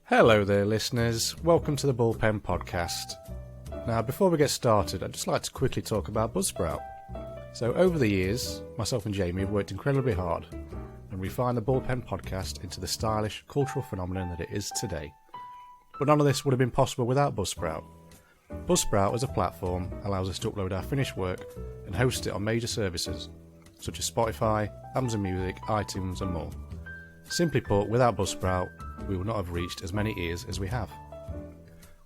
Hello there, listeners. Welcome to the Bullpen podcast. Now, before we get started, I'd just like to quickly talk about Buzzsprout. So, over the years, myself and Jamie have worked incredibly hard and refined the Bullpen podcast into the stylish cultural phenomenon that it is today. But none of this would have been possible without Buzzsprout. Buzzsprout as a platform allows us to upload our finished work and host it on major services such as Spotify, Amazon Music, iTunes and more. Simply put, without Buzzsprout, we would not have reached as many ears as we have.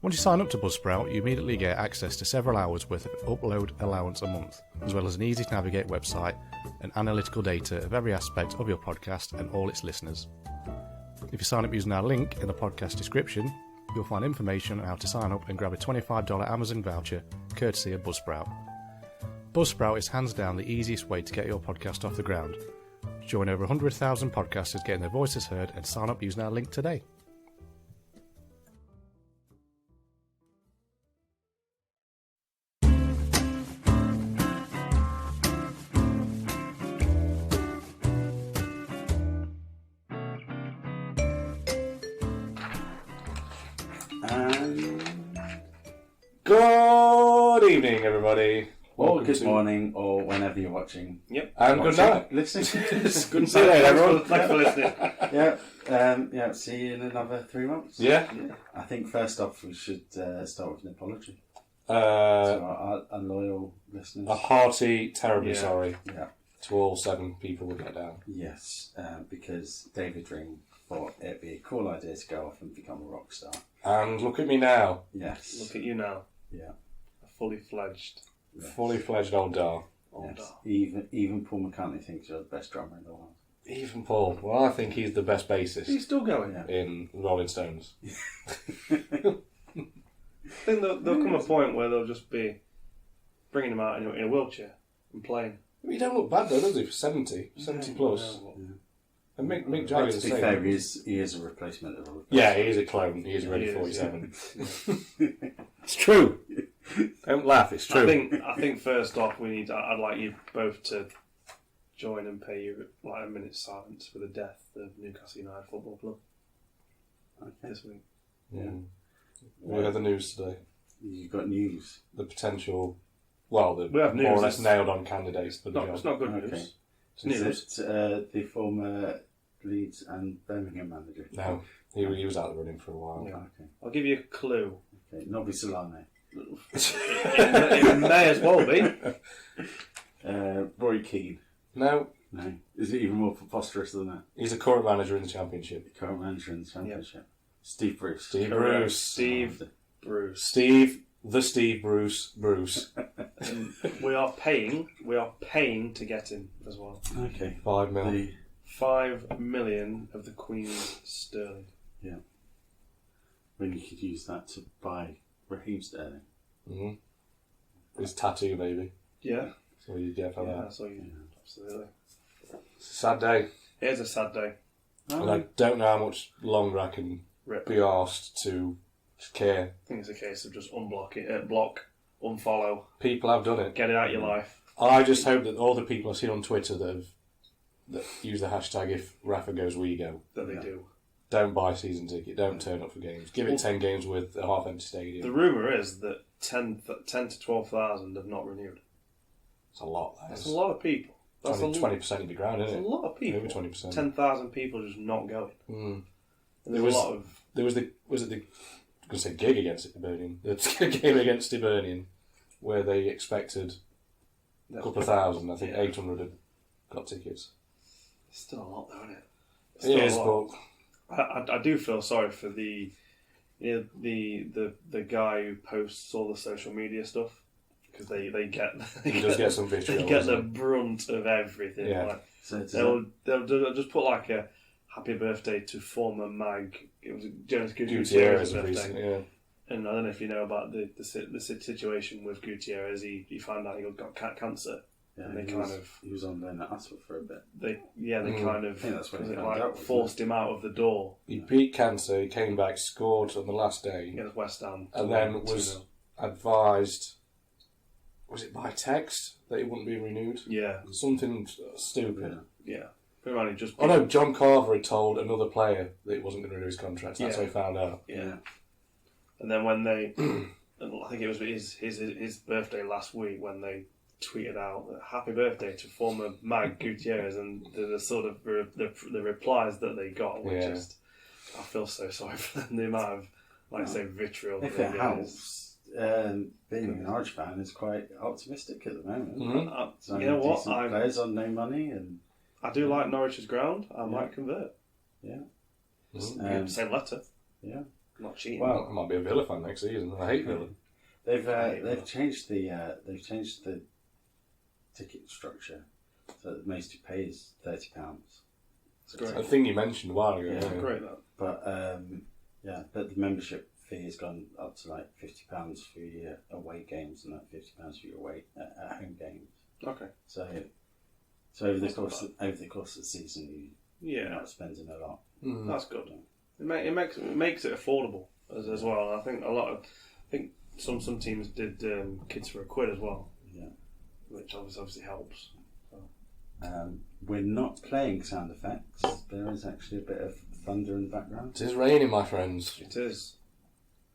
Once you sign up to Buzzsprout, you immediately get access to several hours worth of upload allowance a month, as well as an easy to navigate website and analytical data of every aspect of your podcast and all its listeners. If you sign up using our link in the podcast description, you'll find information on how to sign up and grab a $25 Amazon voucher courtesy of Buzzsprout. Buzzsprout is hands down the easiest way to get your podcast off the ground. Join over 100,000 podcasters getting their voices heard and sign up using our link today. Good evening, everybody. Or good morning, or whenever you're watching. Yep. And good night. Listening. Good night, everyone. Thanks for listening. Yeah. See you in another 3 months. Yeah. I think first off we should start with an apology to Uh, our loyal listeners. a hearty, terribly sorry Yeah. to all 7 people we get down. Yes, because davidrdring thought it'd be a cool idea to go off and become a rock star. And look at me now, Yes. Look at you now. Yeah. A fully fledged. Yes. fully fledged old dar. Yes. Even Paul McCartney thinks you're the best drummer in the world. Even Paul. Well, I think he's the best bassist He's still going. Yeah. in Rolling Stones. I think there'll come a point where they'll just be bringing him out in a wheelchair and playing. He don't look bad though, does he? For 70 plus. Yeah. And Mick But Jagger's to the be same. fair, he is a replacement of a replacement. Yeah, he is a clone. He is He ready is, 47. It's true. Don't laugh. It's true. I think first off, I'd like you both to join and pay you like a minute's silence for the death of Newcastle United Football Club Okay. this week. Yeah. We had the news today. You've got news. The potential, well, the We have more or news. less nailed on candidates for the job. It's not good Okay. news. It's Is news. it the former Leeds and Birmingham manager? No, he was out of the running for a while. Yeah. Okay. I'll give you a clue. Okay. Nobby Solane. It may as well be. Roy Keane. No, No. Is it even more preposterous than that? he's a current manager in the Championship. Current manager in the Championship. Steve Bruce. Steve Correct. Bruce. Steve Bruce. Steve Bruce. We are paying to get him as well. Okay. 5 mil. The, 5 million of the Queen's sterling. when you could use that to buy Raheem Sterling. Mm-hmm. His tattoo, baby. Yeah. That's what you get for Yeah, that. that's all you absolutely. It's a sad day. It is a sad day. And I don't know how much longer I can Rip. be asked to care. I think it's a case of just unblock it, block, unfollow, People have done it. get it out of your life. I just hope that all the people I've seen on Twitter that use the hashtag if Rafa goes, we go. That they do. Don't buy a season ticket. Don't turn up for games. Give it 10 games with a half-empty stadium. The rumour is that 10 to 12,000 have not renewed. It's a lot. That's a lot of people. That's 20% of the ground, That's isn't a it? lot of people. Over 20%. 10,000 people just not going. Mm. And there's a lot of... There was the I was going to say gig against Hibernian. The game against Hibernian where they expected a couple of thousand. I think 800 had got tickets. It's still a lot, though, isn't it? It's It still a is, lot. but I do feel sorry for the guy who posts all the social media stuff because they get he does get some vitriol. they get doesn't the brunt of everything. Yeah. Like, So does they'll just put like a happy birthday to former mag. It was Jonas Gutierrez Gutierrez's of birthday, recent, yeah. and I don't know if you know about the situation with Gutierrez. He found out he got cancer. Yeah, And they he was on loan at Asford for a bit. They kind of I think that's when he it found like out, wasn't forced him out of the door He beat cancer, he came back, scored on the last day, against West Ham, and then was 2-0. advised, was it by text, that it wouldn't be renewed? Yeah, Something stupid. yeah. Pretty much just. Oh no, John Carver had told another player that he wasn't going to renew his contract. That's Yeah. how he found out. Yeah. And then when they, I think it was his birthday last week when they tweeted out "Happy birthday" to former Mag Gutierrez, and the sort of the replies that they got were just. I feel so sorry for them. The amount of, like I say, vitriol. If it helps, being an Orange fan is quite optimistic at the moment. Mm-hmm. You know what? Decent players on no money, and I do like Norwich's ground. I might convert. Yeah. Same letter. Yeah. Not cheating. Well, I might be a Villa fan next season. I hate Villa. They've changed the ticket structure, so the most you pay is £30. It's great. A thing you mentioned a while ago. Yeah. Great that. But but the membership fee has gone up to like £50 for your away games and like £50 for your away at home games. Okay. So over the course of the season, you're not spending a lot. Mm. That's good. It makes it affordable as well. I think some teams did kids for £1 as well. Yeah. Which obviously helps. We're not playing sound effects. There is actually a bit of thunder in the background. It is raining, my friends. It is.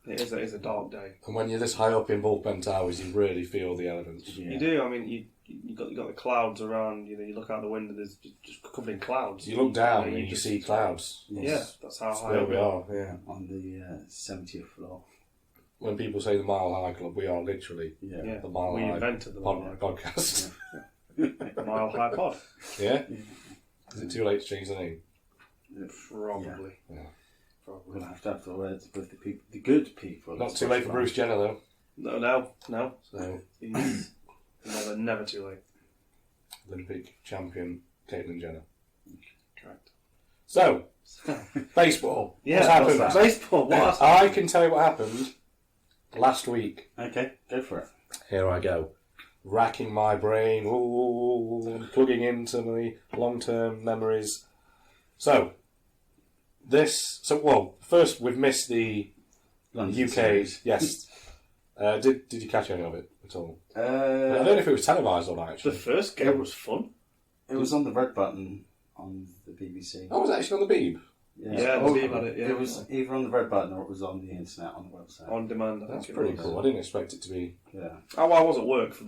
It is a dark day. And when you're this high up in Bullpen Towers, you really feel the elements. Yeah. You do. I mean, you got the clouds around. You look out the window. There's just covered in clouds. You look down and you just see clouds. Yeah, that's how That's high where up we are. Yeah. On the 70th floor. When people say the Mile High Club, we are literally Yeah. the Mile We High invented the Mile High podcast. Mile High Pod. Yeah. Is it too late to change the name? Probably. Yeah. We'll have to have the words with the people, the good people. Not too late for Bruce Jenner though. No. So It's never too late. Olympic champion Caitlyn Jenner. Correct. So baseball. Yeah, What's happened? what's that? Baseball. What? I can tell you what happened last week. Okay, go for it. Here I go. Racking my brain, plugging into my long-term memories. First we've missed the London UK. series. Yes. Did you catch any of it at all? I don't know Uh, if it was televised or not. The Actually, first game was fun. it was on the red button on the BBC. I was actually on the Beeb. Yeah, the Beeb had it, yeah. It was either on the red button or it was on the internet on the website. On demand. I That's think it pretty was. cool. I didn't expect it to be. Yeah. Oh, well, I was at work for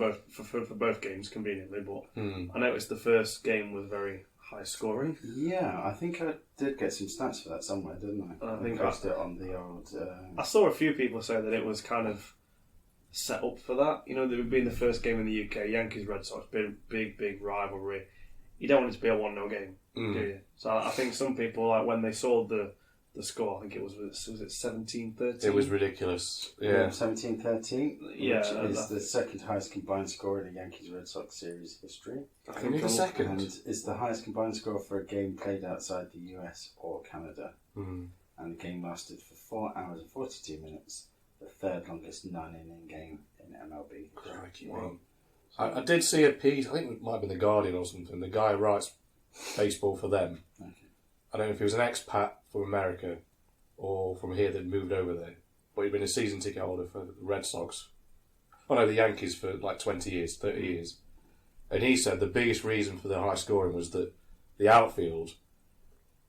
both games conveniently, but Hmm. I noticed the first game was very high scoring. Yeah, I think I did get some stats for that somewhere, didn't I? I think posted it on the old. I saw a few people say that it was kind of set up for that. You know, it would be the first game in the UK, Yankees Red Sox, big rivalry. You don't want it to be a 1-0 game, do you? So I think some people, like when they saw the score, I think it was it 17-13? It was ridiculous. Yeah. 17-13, Yeah, which is the second highest combined score in the Yankees Red Sox series history. Only the second. And is the highest combined score for a game played outside the US or Canada. Hmm. And the game lasted for 4 hours and 42 minutes, the third longest non-inning game in MLB. Crikey, man. I did see a piece, I think it might have been The Guardian or something. The guy who writes baseball for them. Okay. I don't know if he was an expat from America or from here that moved over there, but he'd been a season ticket holder for the Red Sox. Oh no, the Yankees for like 20 years, 30 years. And he said the biggest reason for the high scoring was that the outfield,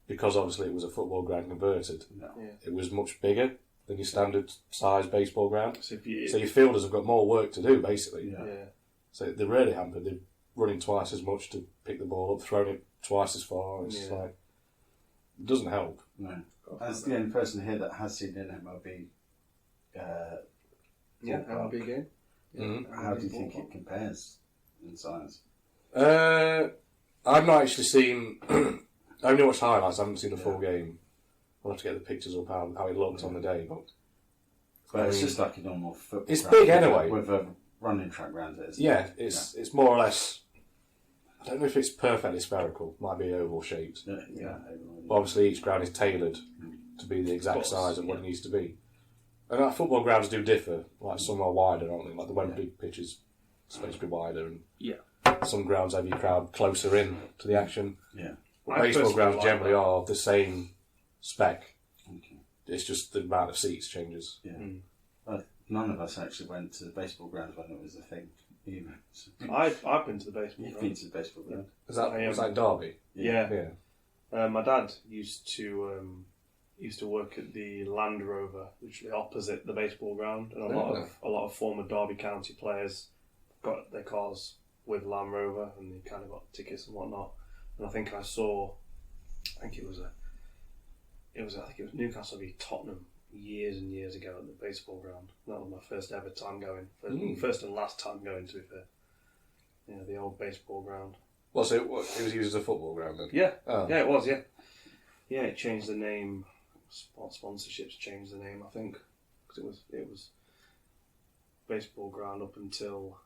because obviously it was a football ground converted, it was much bigger than your standard size baseball ground. So So your fielders have got more work to do, basically. yeah. So they're really hampered. They're running twice as much to pick the ball up, throwing it twice as far. It's like, it doesn't help. No. As the only person here that has seen an MLB, MLB game. Mhm. how do you think it compares in size? I've not actually seen. I only watched highlights. I haven't seen the full game. I'll have to get the pictures up how it looked on the day. But it's just like a normal football. It's ground big anyway. with a running track around it. Isn't Yeah, it? it's more or less. I don't know if it's perfectly spherical. Might be oval shaped. Yeah. But obviously, each ground is tailored to be the exact size of what it needs to be. And like, football grounds do differ. Like some are wider, aren't they? Like the Wembley pitch is supposed to be wider, and some grounds have your crowd closer in to the action. Yeah. But baseball grounds like generally that. are the same spec. Okay. It's just the amount of seats changes. Yeah. None of us actually went to the baseball grounds when it was a thing. You know. I've been to the baseball You've ground. been to the baseball ground. Was that Derby? Yeah. Yeah. My dad used to work at the Land Rover, literally opposite the baseball ground, and a lot of former Derby County players got their cars with Land Rover, and they kind of got tickets and whatnot. And I think it was Newcastle v Tottenham years and years ago at the baseball ground. That was my first ever time going, first and last time going, to be fair. Yeah, the old baseball ground. Well, so it was used as a football ground then? Yeah, Oh. yeah, it was. Yeah, yeah. It changed the name. Sponsorships changed the name, I think, because it was baseball ground up until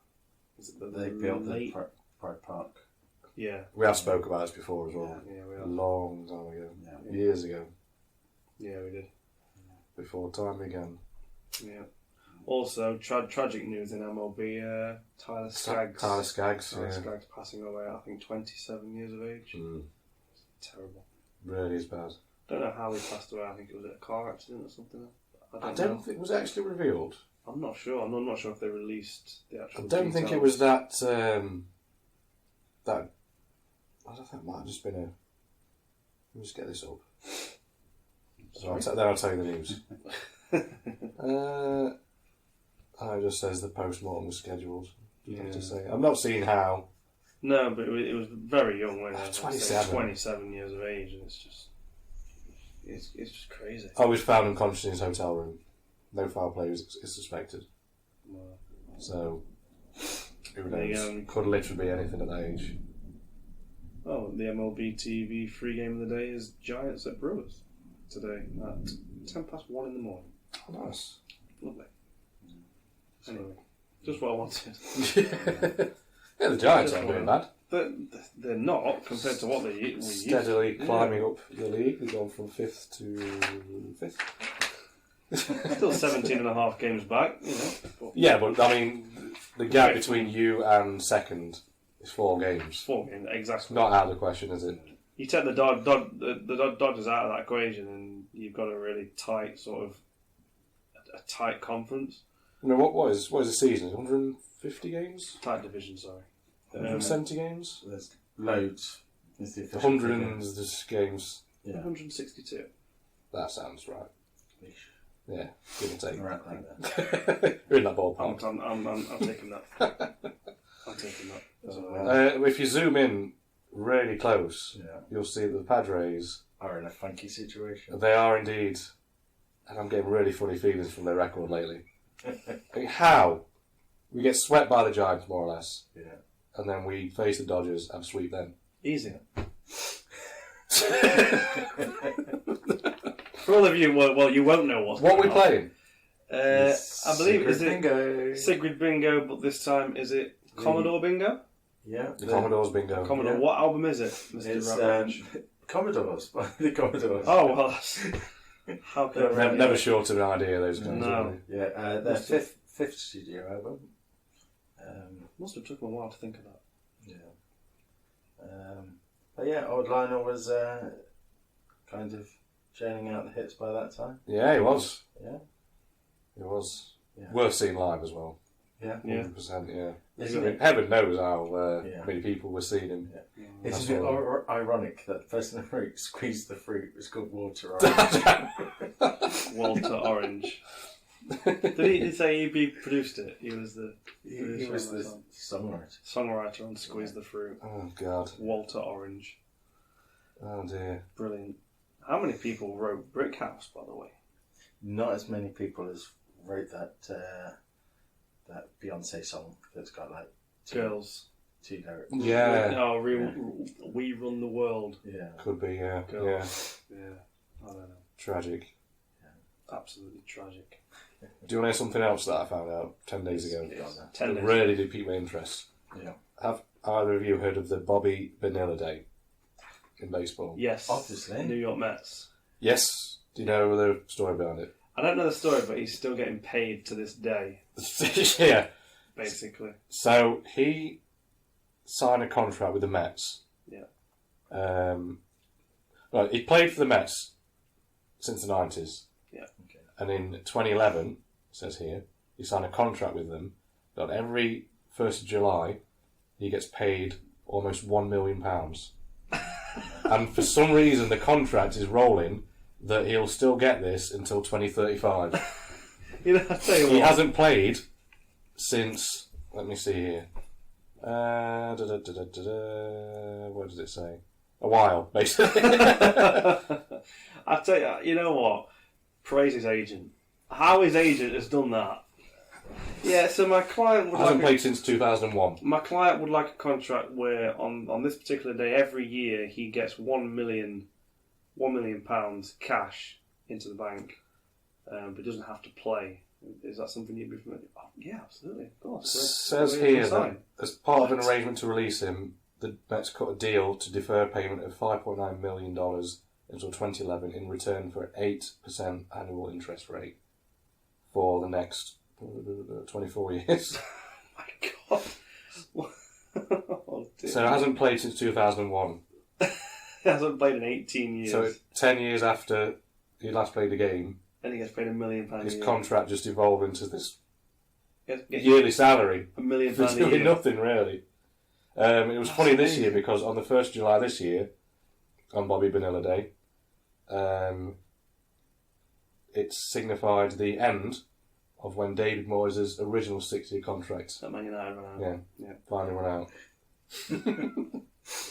They built the Pride Park. Yeah, We have spoke about this before as well. yeah, we A have. long time ago. Yeah. Years ago. Yeah, we did. Before time began. Yeah. Also, tragic news in MLB. Tyler Skaggs. Tyler Skaggs, Tyler yeah. Skaggs passing away. I think 27 years of age. Terrible. Really is bad. Don't know how he passed away. I think it was a car accident or something. I don't think it was actually revealed. I'm not sure. I'm not sure if they released the actual. I don't think it details. was that. That. I don't think it might have just been a. Let me just get this up. So then I'll tell you the news. It just says the post-mortem was scheduled. You have to say. I'm not seeing how. No, but it was very young when 27. 27 years of age, and it's just crazy. I was found unconscious in his hotel room. No foul play is suspected. Wow. So, who There you knows? go. Could literally be anything at that age. Oh, the MLB TV free game of the day is Giants at Brewers today at 1:10 in the morning. Oh, nice. Lovely. Anyway, just what I wanted. Yeah, the Giants aren't doing bad. They're not compared to what they used. Steadily climbing up the league. They've gone from 5th to 5th. Still 17 and a half games back, you know. But Yeah, but I mean, the gap between you and second is 4 games. 4 games, exactly. Not out of the question, is it? You take the Dodgers out of that equation, and you've got a really tight sort of a tight conference. No, what is the season? 150 games? Tight division, sorry. 170 games? There's loads. It's the official 100 figure. and there's games. Yeah. 162. That sounds right. Ish. Yeah, give and take. Right like that. You're in that ballpark. I'm taking that. I'm taking that. If you zoom in really close, Yeah. you'll see that the Padres, Are in a funky situation. they are indeed, and I'm getting really funny feelings from their record lately. I mean, how? We get swept by the Giants, more or less, Yeah. and then we face the Dodgers and sweep them. Easy. For all of you, well, you won't know what's What are we going on. playing? I believe Secret is it bingo. Sigrid Bingo, but this time is it Commodore Bingo? Yeah. The Commodores bingo. Commodore. Yeah. What album is it, Mr. It's Ravage? Commodores by the Commodores. Oh well, that's, how can I Never short of an idea, those guys. No. are they? Yeah, their fifth studio album. Must have took them a while to think of that. Yeah. But yeah, Old Lionel was kind of churning out the hits by that time. Yeah, he was. Yeah. He was. Yeah. Worth seeing live as well. Yeah. 100%, yeah. Isn't I mean, it? heaven knows how Yeah. many people were seeing him. Yeah. That's Isn't it all. ironic that the person who squeezed the fruit was called Walter Orange? Walter Orange. Did he say he produced it? He was the he was the songwriter. songwriter on Squeeze the Fruit. Oh, God. Walter Orange. Oh, dear. Brilliant. How many people wrote Brick House, by the way? Not as many people as wrote that Beyonce song that's got like Girls. 2 lyrics. Yeah. No, we run the world. Yeah. Could be, yeah. Girls. Yeah. Yeah. I don't know. Tragic. Absolutely tragic. Do you want to hear something else that I found out 10 days ago? It's 10 It days. really did pique my interest. Yeah. Have either of you heard of the Bobby Bonilla Day in baseball? Yes. Obviously. New York Mets. Yes. Do you know the story behind it? I don't know the story, but he's still getting paid to this day, Yeah. basically. So he signed a contract with the Mets. Yeah. Well, he played for the Mets since the 90s. Yeah. And in 2011, it says here, he signed a contract with them that every 1st of July, he gets paid almost £1 million. And for some reason, the contract is rolling that he'll still get this until 2035. You know, I tell you He what. hasn't played since. Let me see here. Where does it say? A while, basically. I tell you, you know what? Praise his agent. How his agent has done that. Yeah, so my client would Hasn't like played since 2001. my client would like a contract where on this particular day every year he gets £1 million cash into the bank, but doesn't have to play. Is that something you'd be familiar? Oh, yeah, absolutely, of course. Says here that as part of an arrangement to release him, the Mets cut a deal to defer payment of $5.9 million until 2011 in return for an 8% annual interest rate for the next 24 years. Oh my god! Oh, dear. So it hasn't played since 2001. He hasn't played in 18 years. So 10 years after he last played a game, and he gets paid £1 million a his year. contract just evolved into this Get yearly salary £1 million for a doing year. nothing really. It was funny this year because on the 1st of July this year, on Bobby Bonilla Day, it signified the end of when David Moyes' original 6-year contract That Man United run out. yeah, finally ran out.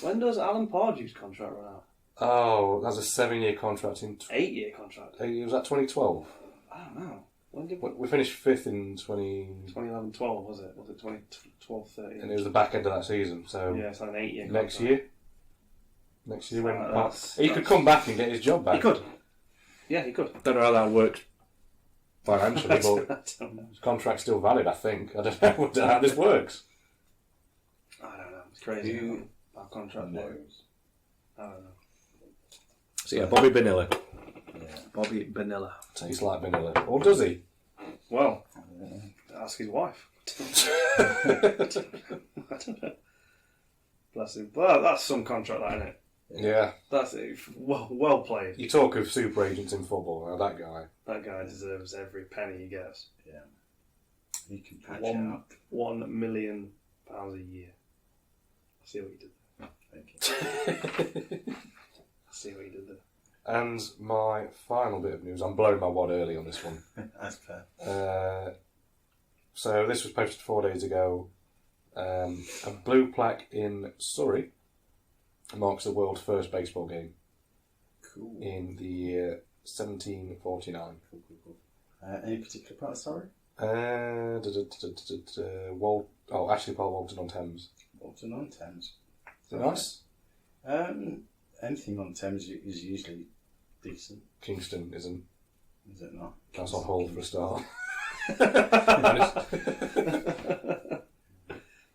When does Alan Pardew's contract run out? Oh, that's a 7-year contract in... 8-year contract? It was that 2012? I don't know. When did We finished 5th in 2011-12 was it? Was it 2012-13? and it was the back end of that season, so Yeah, it's like an 8-year next contract. year when That's- he could come back and get his job back. He could. Yeah, he could. Don't know how that worked financially, I but don't know. his contract's still valid, I think. I don't know how this works. I don't know. It's crazy. Who how our contract works. knows? I don't know. So yeah, Bobby Bonilla. Yeah. Bobby Bonilla. Tastes like vanilla. Or does he? Well, ask his wife. I don't know. Bless him. Well, that's some contract, that, isn't it? Yeah. That's it. Well played. You talk of super agents in football, now that guy. That guy deserves every penny he gets. Yeah. He can patch it up. £1 million a year. I see what you did there. Thank you. I see what you did there. And my final bit of news, I'm blowing my wad early on this one. That's fair. So this was posted 4 days ago. A blue plaque in Surrey marks the world's first baseball game Cool. in the year 1749. Cool. Any particular part, sorry? Ashley Park, Walton on Thames. Walton on Thames. Is it nice? Anything on Thames is usually decent, Kingston isn't. is it not? That's on hold for a start.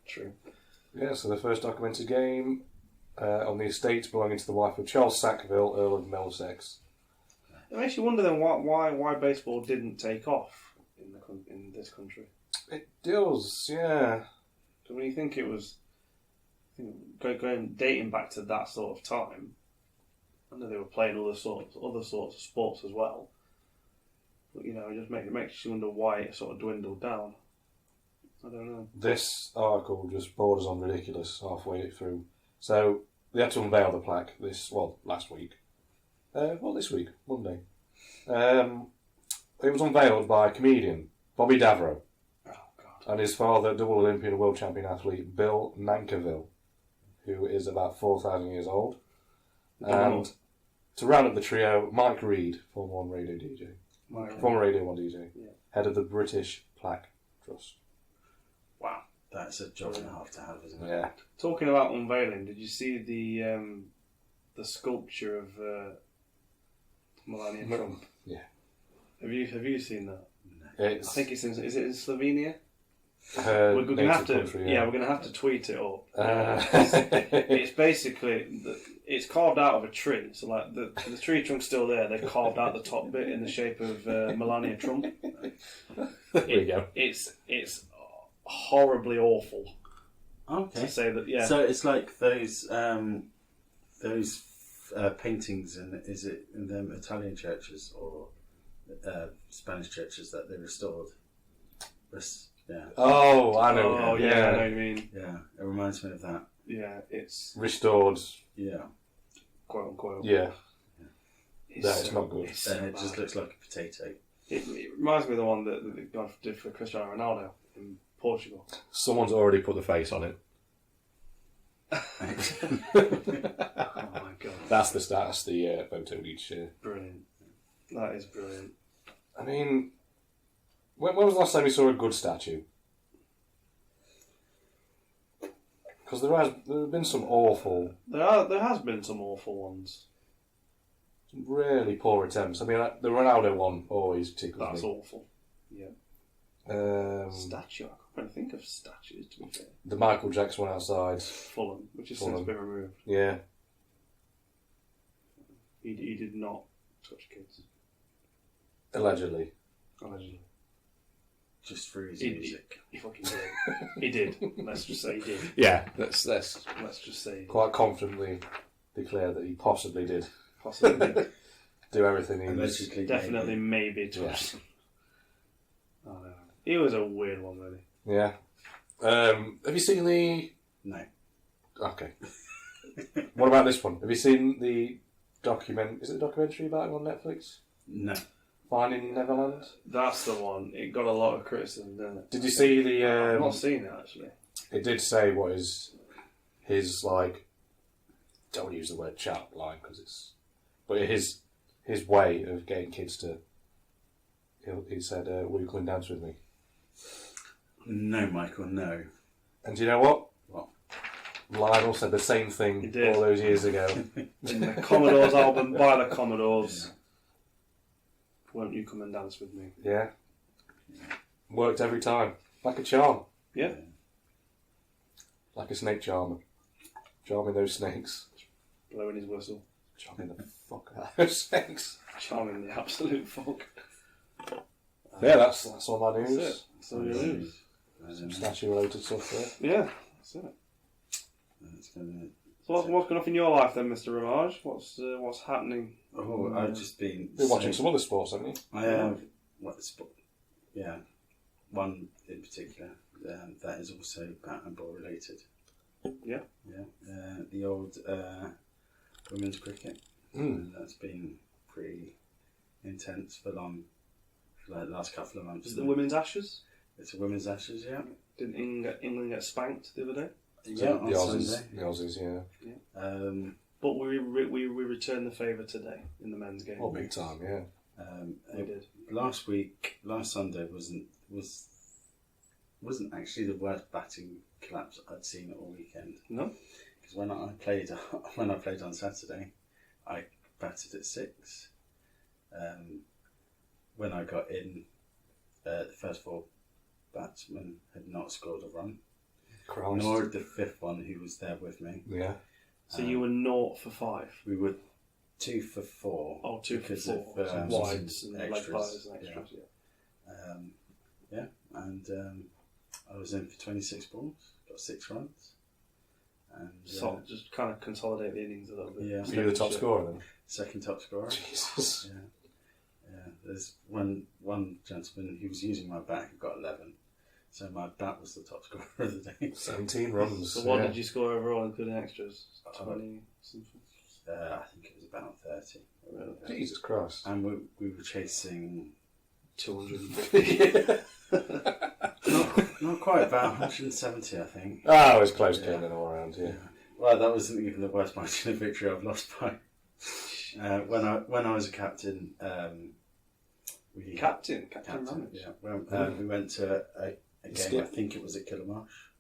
True. Yeah, so the first documented game on the estate belonging to the wife of Charles Sackville, Earl of Middlesex. It makes you wonder then why baseball didn't take off in this country. It does, yeah. So when you think it was dating back to that sort of time, I know they were playing other sorts of sports as well. But it makes you wonder why it sort of dwindled down. I don't know. This article just borders on ridiculous halfway through. So they had to unveil the plaque last week. This week, Monday. It was unveiled by comedian Bobby Davro Oh God. and his father, double Olympian and world champion athlete Bill Nankivell, who is about 4,000 years old. And to round up the trio, Mike Reed, former One Radio DJ. Former Radio 1 DJ. Yeah. Head of the British Plaque Trust. Wow. That's a job and a half to have, isn't it? Yeah. Talking about unveiling, did you see the sculpture of Melania Trump? Yeah. Have you seen that? It's I think is it in Slovenia? her We're going to native have to, country, yeah, we're going to have to tweet it up. Uh, It's basically it's carved out of a tree. So like the tree trunk's still there. They've carved out the top bit in the shape of Melania Trump. there we go. It's horribly awful Okay. to say that. Yeah. So it's like those paintings, is it in them Italian churches or Spanish churches that they restored? Yeah. Oh, I know. Oh, yeah, I know what you mean. Yeah, it reminds me of that. Yeah, it's Restored. Yeah. quote unquote. Yeah. It's That is not good. It's so It just bad. looks like a potato. It reminds me of the one that the guy did for Cristiano Ronaldo in Portugal. Someone's already put the face on it. Oh my god. That's the photo each year. Brilliant. That is brilliant. I mean, when was the last time you saw a good statue? Because there have been some awful, There has been some awful ones. some really poor attempts. I mean, like, the Ronaldo one always tickles That's me. awful. Yeah. Statue. I can't really think of statues, to be fair. The Michael Jackson one outside. Fulham, which has Fulham. since been removed. Yeah. He did not touch kids. Allegedly. Allegedly. Just for his He music. fucking did. He did. Let's just say he did. Yeah, let's Let's just say he did. quite confidently declare that he possibly did Possibly did. do everything he was. Allegedly. Definitely maybe touched. I don't know. He was a weird one, really. Yeah. Have you seen the... No. Okay. What about this one? Have you seen the Is it a documentary about him on Netflix? No. Finding Neverland? That's the one. It got a lot of criticism, didn't it? Did you see the... I've not seen it, actually. It did say what is his, like... Don't use the word chat line, because it's... But his way of getting kids to... He said, will you come and dance with me? No, Michael, no. And do you know what? What? Lionel said the same He thing did. all those years ago. In the Commodores album, by the Commodores. Won't you come and dance with me? Yeah. Worked every time. Like a charm. Yeah. Like a snake charmer. Charming those snakes. Blowing his whistle. Charming the fuck out of those snakes. Charming the absolute fuck. Yeah, that's all my news. That's it. That's all you lose. Some statue related stuff there. Yeah, that's it. That's gonna... So what's going off in your life then, Mr. Ramage? What's happening? Oh, I've just been... You're watching some other sports, haven't you? I have... Yeah. One in particular. That is also bat and ball related. Yeah. Yeah. The old women's cricket. That's been pretty intense for long. For like the last couple of months. Is it the Women's Ashes? It's a women's Ashes, yeah. Didn't England get spanked the other day? Yeah, on the Aussies. Sunday. The Aussies, yeah. But we returned the favour today in the men's game. Oh, big time, yeah. We did. Last Sunday wasn't actually the worst batting collapse I'd seen all weekend. No? Because when I played on Saturday, I batted at 6. When I got in, the first 4 batsmen had not scored a run, Christ. nor the 5th one who was there with me. Yeah. So you were 0 for 5? We were 2 for 4. Oh, 2 for because 4. of, Some wides and leg extras. pies and extras, yeah. And I was in for 26 balls, got 6 runs. And So just kind of consolidate the innings a little bit. Yeah. So you're the top scorer then? second top scorer. Jesus. Yeah. There's one gentleman who was using my bat who got 11, so my bat was the top scorer of the day. 17 runs. So what did you score overall including extras? 20 something? I think it was about 30. Jesus Christ. And we were chasing 250. not quite, about 170, I think. Ah, it was close game then all around, yeah. Well, that wasn't even the worst margin of victory I've lost by. When I was a captain, Captain Ramage. Yeah. Well, we went to a game. Skip. I think it was at Killamarsh,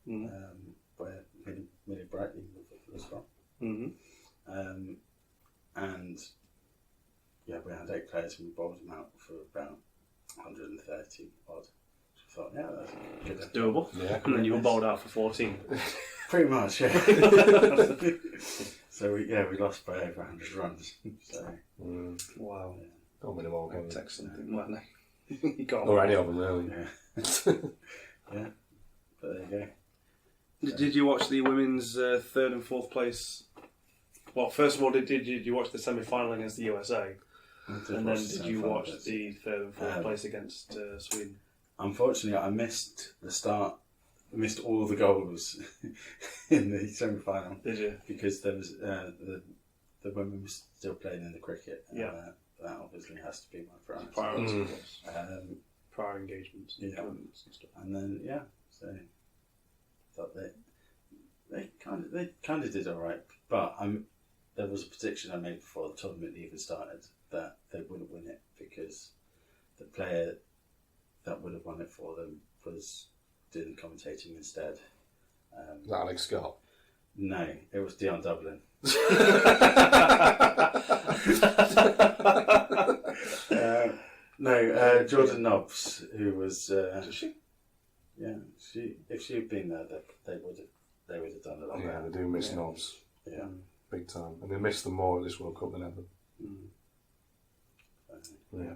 Mm. where Millie Brightly was from. Mm-hmm. And yeah, we had 8 players and we bowled them out for about 130 odd. So I thought, yeah, that's good. It's doable. Yeah. And then you were bowled out for 14. Pretty much, yeah. So we lost by over 100 runs. So Wow. Don't win them all, can you? Take something, weren't they? You can't. Or any of them, really. yeah, yeah. But there you go. Did you watch the women's 3rd and 4th place? Well, first of all, did you watch the semi-final against the USA? And then did you watch the 3rd and 4th place against Sweden? unfortunately, I missed the start. I missed all the goals in the semi-final. Did you? Because there was the women were still playing in the cricket. Yeah. That obviously has to be my priority. Priority, of course. Prior engagements. Yeah. Tournaments and stuff. And then so thought they kind of did all right, but there was a prediction I made before the tournament even started that they wouldn't win it because the player that would have won it for them was doing the commentating instead. Is that Alex Scott? No, it was Dion Dublin. Jordan Nobbs, who was. Did she? Yeah, if she had been there, they would have done a lot better. Yeah, they do miss Knobs. Yeah, big time, and they miss them more at this World Cup than ever. Yeah.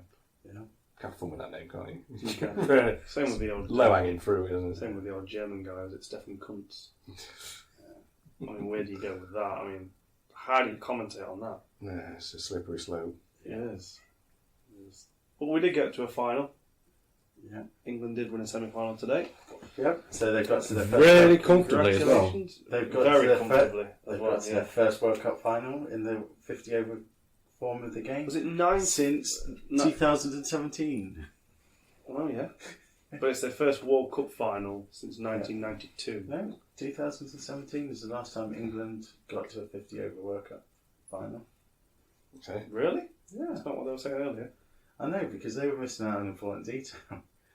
Have fun with that name, can't you? You can. Same with the old low hanging fruit, isn't it? Same with the old German guy. Was it Stefan Kuntz? I mean, where do you go with that? I mean, how do you commentate on that? Yeah, it's a slippery slope. Yes. But we did get to a final. Yeah. England did win a semi-final today. Yep. So they got to their first Really comfortably as well. Congratulations. They've got Very to their comfortably. They've got to their first World Cup final in the 50 over form of the game. Was it 9 since 2017? Oh yeah. But it's their first World Cup final since 1992. No, 2017 was the last time England got to a 50 over World Cup final. Okay. Really? Yeah. That's not what they were saying earlier. I know, because they were missing out on an important detail.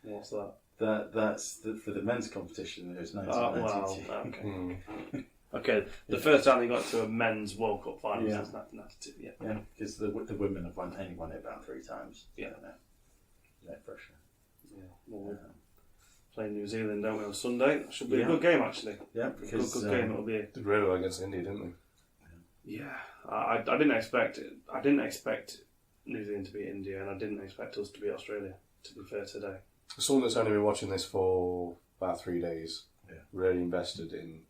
What's that? That's for the men's competition. It was Oh, 1992. wow. Okay. Okay, the first time they got to a men's World Cup final was 1992. Yeah. Yeah, because the women have only won it about 3 times. Yeah. No pressure. Yeah. Well, we'll play New Zealand, don't we, on Sunday? That should be a good game, actually. Yeah, because good game it'll be. Did really well against India, didn't they? Yeah, I didn't expect it. I didn't expect New Zealand to beat India, and I didn't expect us to beat Australia. To be fair, today. Someone that's only been watching this for about 3 days, Yeah. really invested in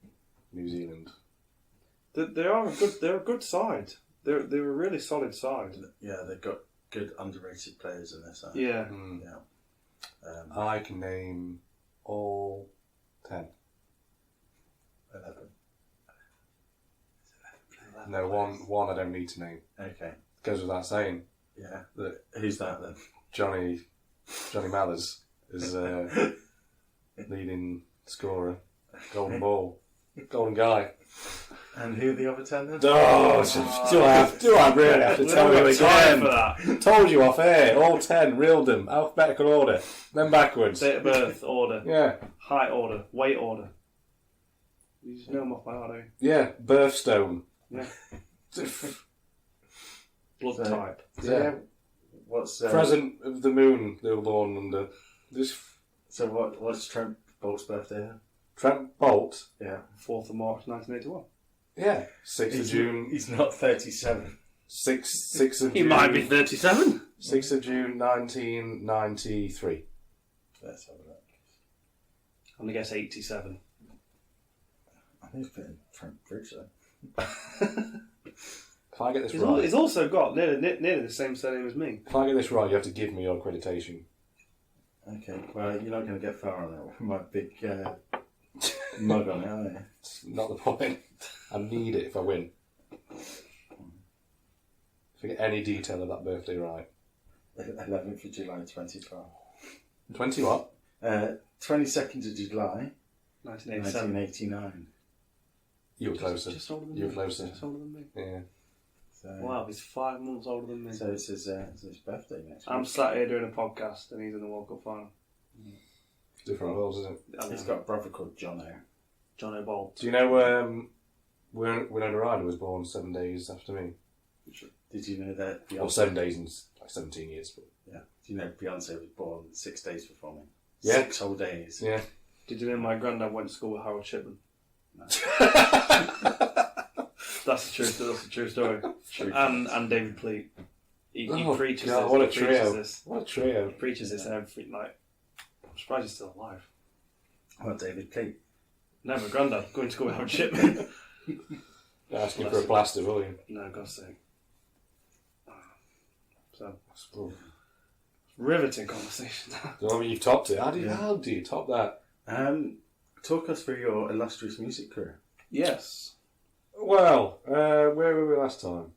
New Zealand. They're a good side. They're a really solid side. Yeah, they've got good underrated players in their side. Yeah. Yeah. I can name all 10. 11. No, one I don't need to name. Okay. Goes without saying. Yeah. That Who's that then? Johnny Mallers is leading scorer, golden ball, golden guy. And who are the other 10 then? Do I really have to tell you again? For that. Told you off air. All 10, reeled them, alphabetical order, then backwards. Date of birth order, Yeah, height order, weight order. You just know them off by heart, don't yeah. Birthstone. you? Yeah. Blood So- type. Yeah. What's Present of the moon they were born under. This So what's Trent Bolt's birthday then? Trent Bolt. Yeah. 4th of March 1981. Yeah, 6th of June. He's not 37. 6th of June. He might be 37. 6th of June 1993. Let's have a look. I'm going to guess 87. I think it's been Trent Bridge though. If I get this right, He's also got nearly the same surname as me. if I get this right, you have to give me your accreditation. Okay, well, you're not going to get far on that with my big mug on it, are you? It's not the point. I need it if I win. If I get any detail of that birthday right. 11th of July 2012. 20 what? 22nd of July 1987. 1989. You were closer. Just older than You were me. closer. Just older than me. Yeah. So, Wow, he's 5 months older than me. So it's his birthday next week. I'm sat here doing a podcast and he's in the World Cup final. Different worlds, isn't it? He's got a brother called Jono. John O'Bolt. Do you know Winona Ryder was born 7 days after me? Did you know that Beyonce? Well, 7 days and like 17 years. But Yeah. Do you know Beyonce was born 6 days before me? Yeah. 6 whole days. yeah. Did you know my granddad went to school with Harold Shipman? No. That's a true story. True. And David Pleat. He Oh, preaches God, this. what a he preaches trio. this. What a trio. He preaches this and everything. Like, I'm surprised he's still alive. Well, David Pleat. No, my granddad going to school with Harold Shipman. Asking for a plaster, will you? No, God's sake. So, That's Riveting conversation. I mean, you've topped it. How do you top that? Talk us through your illustrious music career. Yes. Well, where were we last time?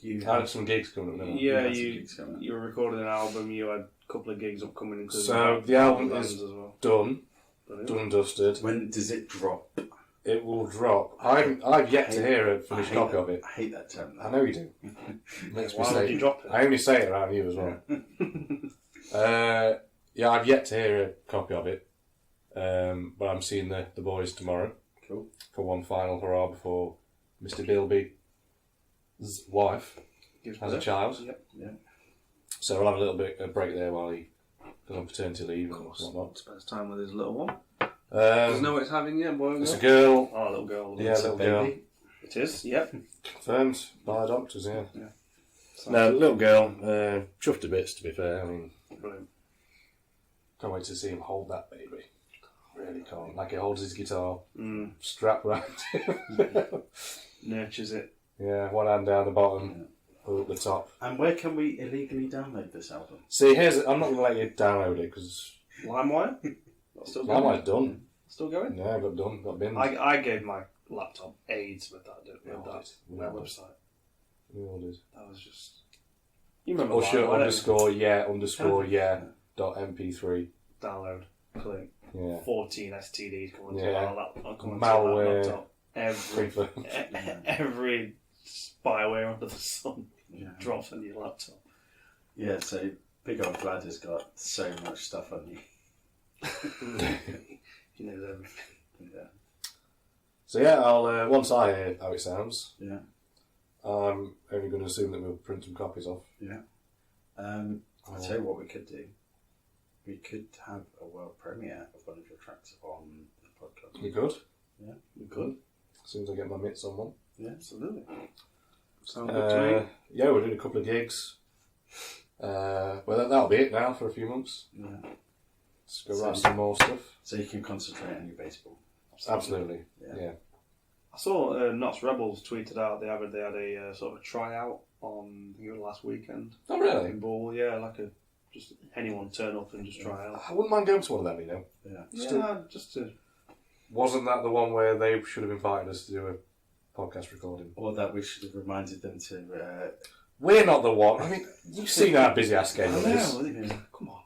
You I had some gigs coming up now. Yeah, had some you gigs coming up. were recording an album. You had a couple of gigs upcoming, including So the album bands is as well. done Brilliant. and dusted. When does it drop? It will drop. I've yet to hear a finished copy of it. I hate that term. I know you do. Makes me Why say would you drop it? I only say it around you as well. Yeah, I've yet to hear a copy of it, but I'm seeing the boys tomorrow. Cool. For one final hurrah before Mr. Bullpen's wife has a child. Yep. Yeah. So we'll have a little bit of break there while he goes on paternity leave Of and course. whatnot. Spends time with his little one. Does he know what it's having yet, boy? It's a girl. Oh, little girl. Yeah, It's a little girl. baby. It is. Yep. Confirmed by doctors, yeah. So, No, little girl. Chuffed to bits, to be fair. I mean, brilliant. can't wait to see him hold that baby. Really can't. Like he holds his guitar, Mm. strapped around him. Nurtures it. Yeah, one hand down the bottom, other at the top. And where can we illegally download this album? See, I'm not going to let you download it because LimeWire. Still going. LimeWire's done. Still going. Yeah, got done, got binned. I gave my laptop AIDS with that We all did. that website. We all did. That was just. You remember Usher LimeWire, underscore yeah dot mp3. download, click, Yeah. 14 STDs come onto Yeah. that Malware. laptop. Every spyware under the sun Yeah. drops on your laptop. Yeah, so big old Vlad has got so much stuff on you. He knows everything. Yeah. So yeah, I'll once I hear how it sounds, Yeah. I'm only going to assume that we'll print some copies off. Yeah. I'll tell you what we could do. We could have a world premiere of one of your tracks on the podcast. We could. Yeah. We could. As soon as I get my mitts on one. Yeah. Absolutely. Sounds good to me. Yeah, we're doing a couple of gigs. Well, that'll be it now for a few months. Yeah. Let's go write some more stuff. So you can concentrate on your baseball. Absolutely. Yeah. Yeah. I saw Knots Rebels tweeted out they had a sort of a tryout on I think it was last weekend Oh, really? in Ball. Yeah, like a just anyone turn up and just try out. I wouldn't mind going to one of them, you know. Yeah. Yeah, just to Wasn't that the one where they should have invited us to do a podcast recording? Or that we should have reminded them to. We're not the one. I mean, you've seen our busy ass schedule is. Yeah. come on.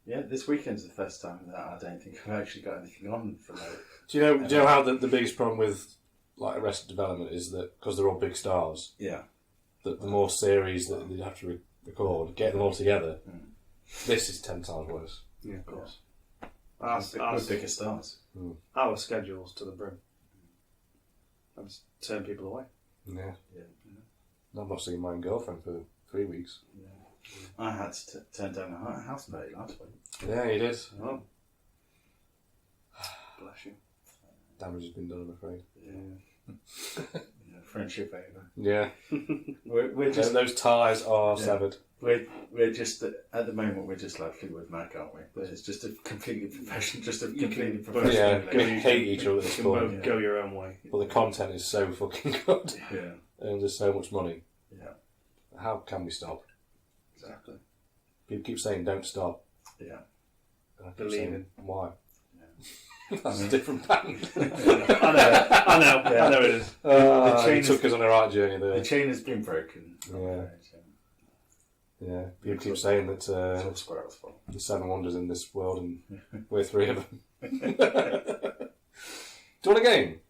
Yeah, this weekend's the first time that I don't think I've actually got anything on from it. Do you know how the biggest problem with like Arrested Development is that because they're all big stars, Yeah. that the more series that they have to record, getting them all together, this is 10 times worse. Yeah, of course. We're bigger stars. Our schedules to the brim. I just turn people away. Yeah. Yeah. I've not seen my own girlfriend for 3 weeks. I had to turn down a house party last week. Yeah, you did. Oh. Bless you. Damage has been done, I'm afraid. Yeah. Friendship over. Yeah. We're just Those ties are severed. we're just at the moment we're just like Fleetwood Mac, aren't we? But it's just a completely professional, Yeah, relationship. we hate each other at this You can point. both go your own way. But the content is so fucking good. Yeah. And there's so much money. Yeah. How can we stop? Exactly. People keep saying don't stop. Yeah. And I keep Believe saying, in. why? Yeah. That's a different band. I know it is. The chain He took us on a right journey there. The chain has been broken. Yeah. Yeah, people keep saying that It's all Squirrel's fault. there's 7 wonders in this world and we're 3 of them. Do you want a game?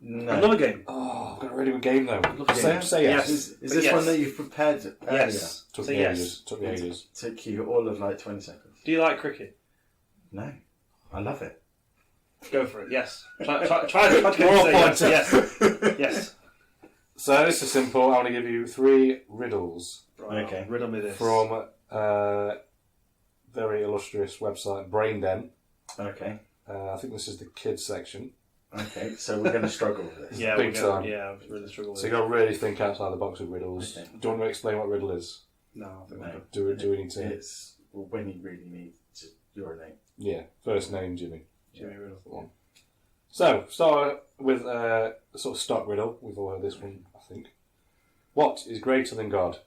No. Another game. Oh, I've got a really good game though. a game. Say yes. Is this Yes. one that you've prepared earlier? Yes. Took Say me yes. ages. Took me ages. Took you all of like 20 seconds. Do you like cricket? No. I love it. Go for it. Yes. Try to get More to say points. yes. Yes. So this is simple. I want to give you 3 riddles Right, Okay. Riddle me this. from very illustrious website Brain Den. Okay. I think this is the kids section. Okay. So we're going to struggle with this. Yeah, Big we're going. time. Yeah, I really struggle with So it. you got to really think outside the box with riddles. Okay. Do you want to explain what riddle is? No, I think No. we're Do we need to? It's when you really need to urinate. Yeah. First name Jimmy. Jimmy Riddle. So start with a sort of stock riddle. We've all heard this one, I think. What is greater than God?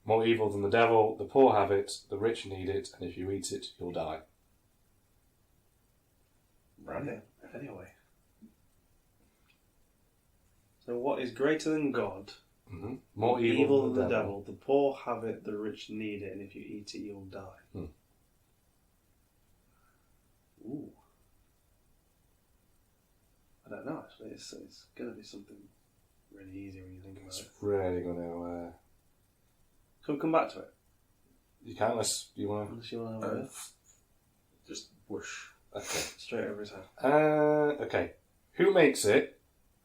More evil than the devil, the poor have it, the rich need it, and if you eat it, you'll die. Right. Anyway. So what is greater than God? Mm-hmm. More evil than the devil. The poor have it, the rich need it, and if you eat it, you'll die. Ooh. I don't know, actually. It's going to be something really easy when you think about It's it. really going to... Can we come back to it? You can't unless you want to... Unless you want to have a Just whoosh. Okay. straight over his head. Okay. Who makes it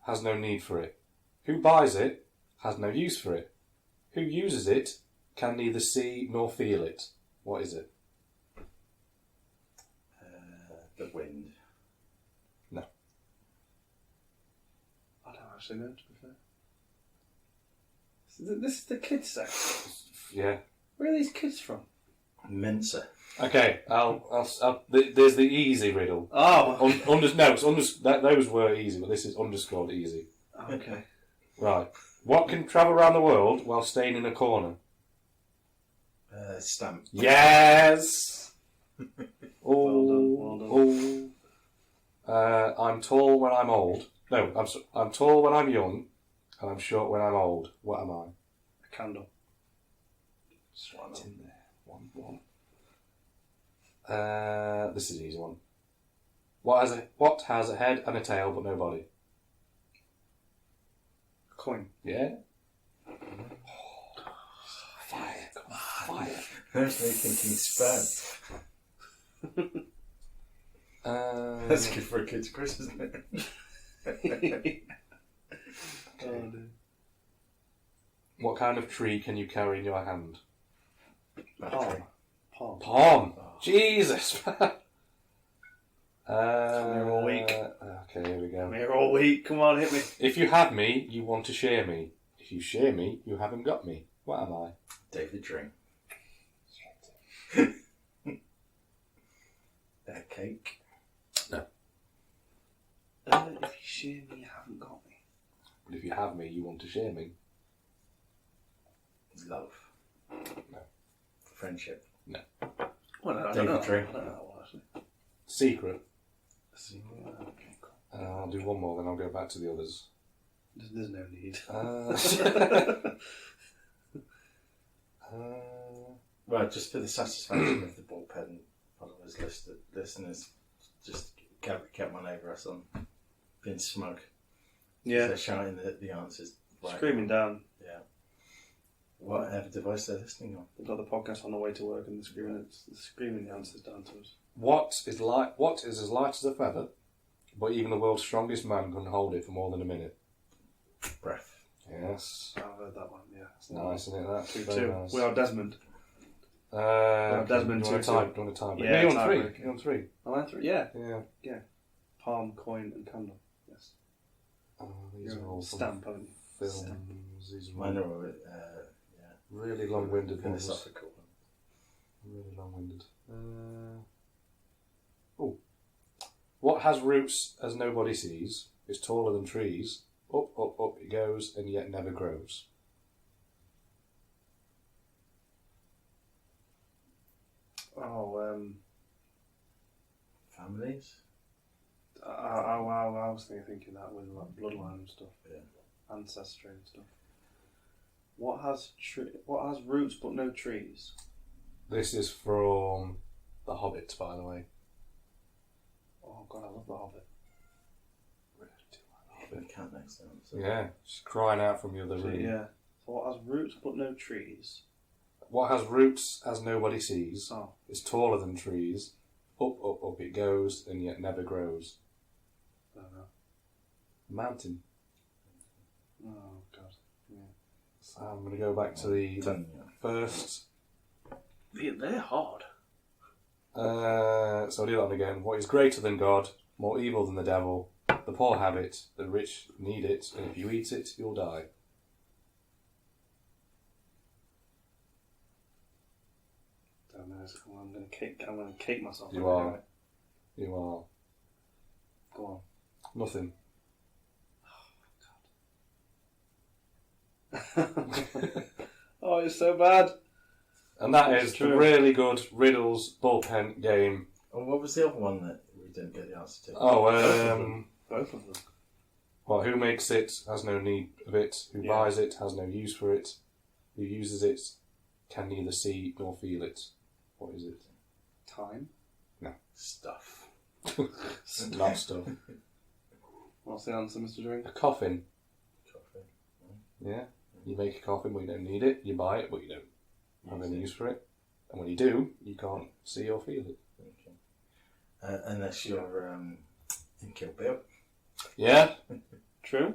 has no need for it. Who buys it has no use for it. Who uses it can neither see nor feel it. What is it? The wind. No. I don't actually know, to be fair. This is the kids section. Yeah. Where are these kids from? Mensa. Okay. There's the easy riddle. Oh, Those were easy, but this is underscored easy. okay. Right. What can travel around the world while staying in a corner? Stamp. Yes. Well done. I'm tall when I'm old. No, I'm tall when I'm young, and I'm short when I'm old. What am I? A candle. Right in there. 1-1. This is an easy one. What has a head and a tail but no body? A coin. Yeah. Fire! Come on, fire! That's me thinking sperm. That's good for a kid's Chris, isn't it? Oh, dear. What kind of tree can you carry in your hand? Palm. Palm. Oh. Jesus. Come here all week. Okay, here we I'm go. here all week. Come on, hit me. If you have me, you want to share me. If you share me, you haven't got me. What am I? Davidrdring. Cake. No. If you share me, you haven't got me. But if you have me, you want to share me. Love. No. Friendship. No. Well, I don't David know. Drake. I don't know that one, actually. Secret. Okay, cool. I'll do one more, then I'll go back to the others. There's no need. Well, just for the satisfaction of the Bullpen followers, listeners, just kept one over us on being smug. Yeah. They're shouting the answers. Right. Screaming down. Yeah. Whatever device they're listening on. They've got the podcast on the way to work and they're screaming the answers down to us. What is as light as a feather, but even the world's strongest man couldn't hold it for more than a minute? Breath. Yes. I've heard that one, yeah. It's nice, isn't it? That 2-2. nice. We are Desmond. Desmond, do you want to 2-2. time? Yeah, You're on time three. break. You're on three. Am I three? Yeah. Yeah. Palm, coin, and candle. Yes. These You're are a all from stamp, haven't you? films. Stamp. These are Mine all are all, really long-winded ones. philosophical. Really long-winded. What has roots as nobody sees, is taller than trees, up, up, up it goes, and yet never grows? Oh, Families? I was thinking that with like bloodline and stuff. Yeah. Ancestry and stuff. What has roots but no trees? This is from The Hobbit, by the way. Oh god, I love The Hobbit. Really do like The The cat next to them. So. Hobbit. Yeah, just crying out from the other So, room. yeah. So what has roots but no trees? What has roots as nobody sees, Oh, is taller than trees, up, up, up it goes, and yet never grows? I don't know. Mountain. Oh god. Yeah. So I'm going to go back to the first. They're hard. So I'll do that one again. What is greater than God, more evil than the devil? The poor have it, the rich need it, and if you eat it, you'll die. Don't know. I'm gonna cake myself. You are. You are. Go on. Nothing. Oh, it's so bad. And that It's is true. the really good Riddles bullpen game. Oh, what was the other one that we didn't get the answer to? Oh, Both of them. well, who makes it has no need of it. Who Yeah. buys it has no use for it. Who uses it can neither see nor feel it. What is it? Time. Stuff. Not stuff. What's the answer, Mr. Drink? A coffin. Coffee. Yeah. You make a coffin, but you don't need it. You buy it, but you don't have any use for it. And when you do, you can't see or feel it. Okay. Unless you're in Kill Bill. Yeah. True.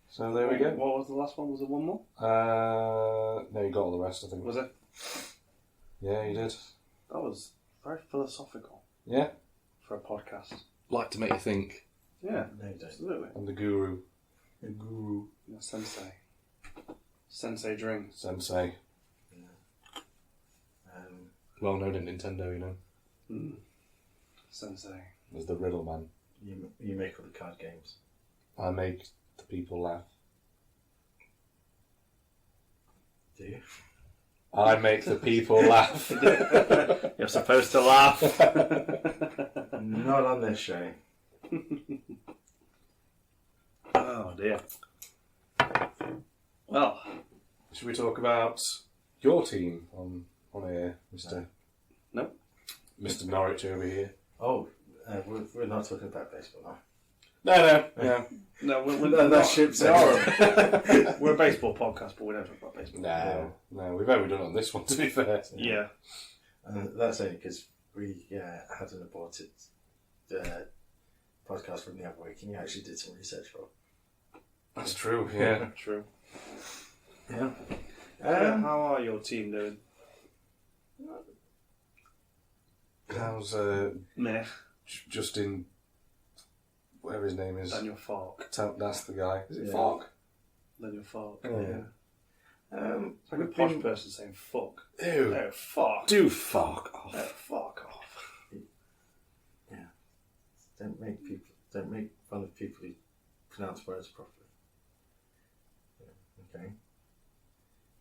So there we go. What was the last one? Was it one more? No, you got all the rest, I think. Was it? Yeah, you did. That was very philosophical Yeah. for a podcast. Like to make you think. Yeah, No, you don't. absolutely. I'm the guru. The guru. Yeah, sensei. Sensei Drink. Sensei. Well known in Nintendo, you know. Mm. Sensei. As the riddle man. You make all the card games. I make the people laugh. Do you? I make the people laugh. You're supposed to laugh. Not on this show. Oh dear. Well, Should we talk about your team on air, Mr. No. Mr. Norwich over here? Oh, we're not talking about baseball now. No. no, we're No, not. that ship's We're a baseball podcast, but we don't talk about baseball. No, we've only done it on this one, to be fair. Yeah. And that's only because we had an aborted podcast from the other week, and you actually did some research for it. That's true, yeah. True. Yeah. How are your team doing? How's Meh. Justin, whatever his name is? Daniel Falk. That's the guy. Is it Yeah. Falk? Daniel Falk. Oh, yeah. It's like a posh person saying fuck. Ew. No, fuck. Do fuck off. No, fuck off. Don't make fun of people who pronounce words properly. Yeah, okay.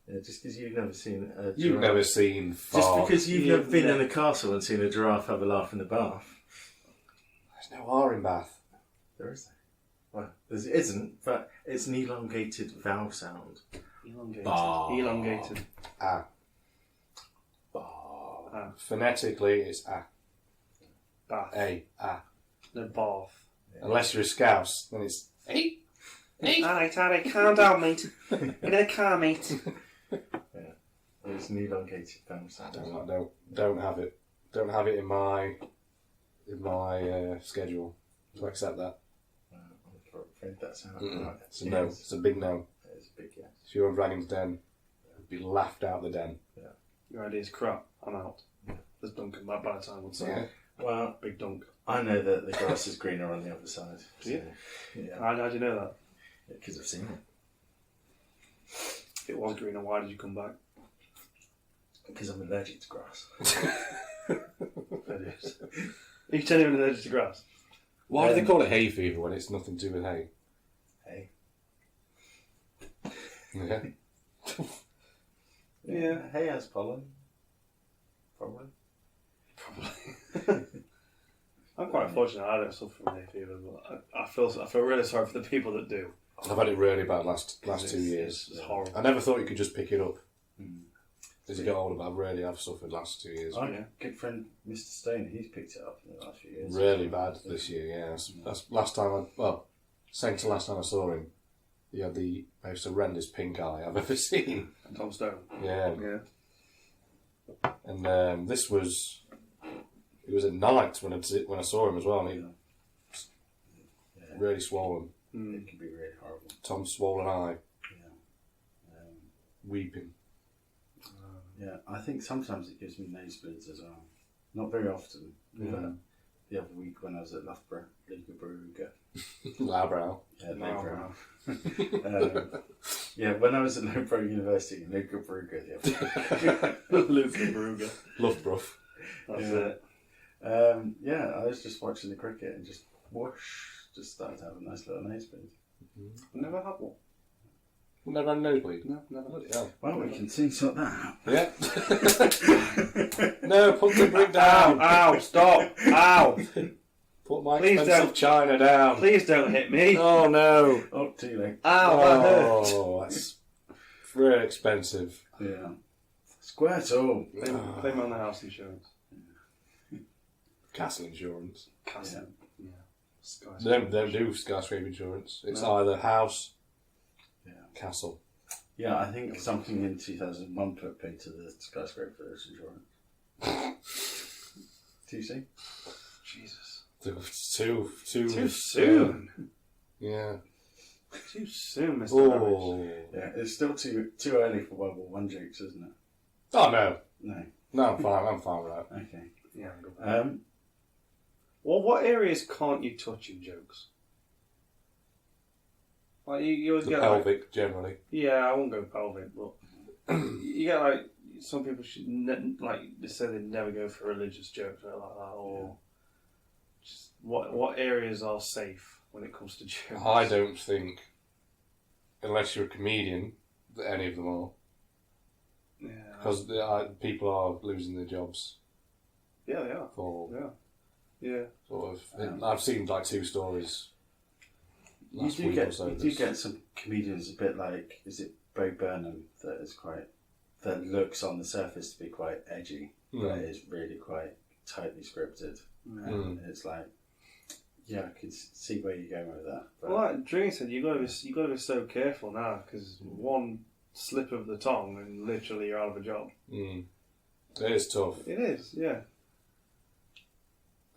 Yeah, just because you've never seen a giraffe. You've never seen Just Falk. because you've never been in a castle and seen a giraffe have a laugh in the bath. There's no R in Bath. There is. Well, there isn't, but it's an elongated vowel sound. Elongated. Bah. Elongated. Ah. Ah. Phonetically, it's ah. Bath. A. Ah. No, bath. Unless you're a Scouse, then it's A. Alright, calm down, mate. Get in the car, mate. It's an elongated vowel sound. Don't have it. Don't have it in my schedule to accept that. I'm afraid that's how It's a no. It's a big no. It's a big yes. If you're on Dragon's Den, you'd be laughed out the den. Your idea's crap. I'm out. There's Duncan back by the time we'll say. Yeah. Well, Big dunk. I know that the grass is greener on the other side. Do you? Yeah, How do you know that? because I've seen it. If it was greener, why did you come back? Because I'm allergic to grass. It is. Are you genuinely allergic to grass? Why do they call it hay fever when it's nothing to do with hay? Hey. Yeah. Yeah, hay has pollen. Probably. I'm quite fortunate. I don't suffer from hay fever, but I feel really sorry for the people that do. I've had it really bad last 2 years. It's horrible. I never thought you could just pick it up Mm. as you get older, but I really have suffered last 2 years. Our Yeah. good friend Mr. Stone, he's picked it up in the last few years. Really bad this year, yeah. That's last time second to last time I saw him, he had the most horrendous pink eye I've ever seen. Tom Stone. Yeah. Yeah. And it was at night when I saw him as well, and he Yeah. really swollen. It can be really horrible. Tom's swollen eye, Yeah. weeping. Yeah, I think sometimes it gives me nosebleeds as well. Not very often. But the other week when I was at Loughborough, Luca Brugger. Lowbrow. Yeah, Loughborough. Yeah, when I was at Loughborough University, Luca Brugger the other week. Luca Brugger. Loughborough. That's Yeah. it. Yeah, I was just watching the cricket and just whoosh, just started to have a nice little nosebleed. Never had one. Never had a nosebleed? No, never. Bloody hell. Well, we can soon sort that out. Yeah. No, put the brick down. Ow, stop. Ow. Put my Please expensive don't. china down. Please don't hit me. Oh, no. Oh, too late. Ow, that hurts. Oh, that's very expensive. Yeah. Squirtle. Claim on the house insurance. Castle insurance. Castle. Yeah. They don't do skyscraper insurance. It's either house, castle. Yeah, I think something in 2001 put paid to the skyscraper insurance. Do you see? Jesus. Too soon. Yeah. Too soon, Mr. Oh. Yeah, it's still too early for World War One jokes, isn't it? Oh, no. No. No, I'm fine. I'm fine with that. Okay. Yeah. Oh. Well, what areas can't you touch in jokes? Like you always The get pelvic, generally. Yeah, I won't go pelvic, but you get like some people should they say they never go for religious jokes or like that, or just what areas are safe when it comes to jokes. I don't think, unless you're a comedian, that any of them are. Yeah, Because people are losing their jobs yeah, they are. for Yeah. sort of. I've seen like 2 stories. You do get some comedians a bit like, is it Bo Burnham that looks on the surface to be quite edgy, but is really quite tightly scripted. And it's like, yeah, I can see where you're going with that. But, Well, like Dring said, you got to be so careful now because one slip of the tongue and literally you're out of a job. It is tough. It is, yeah.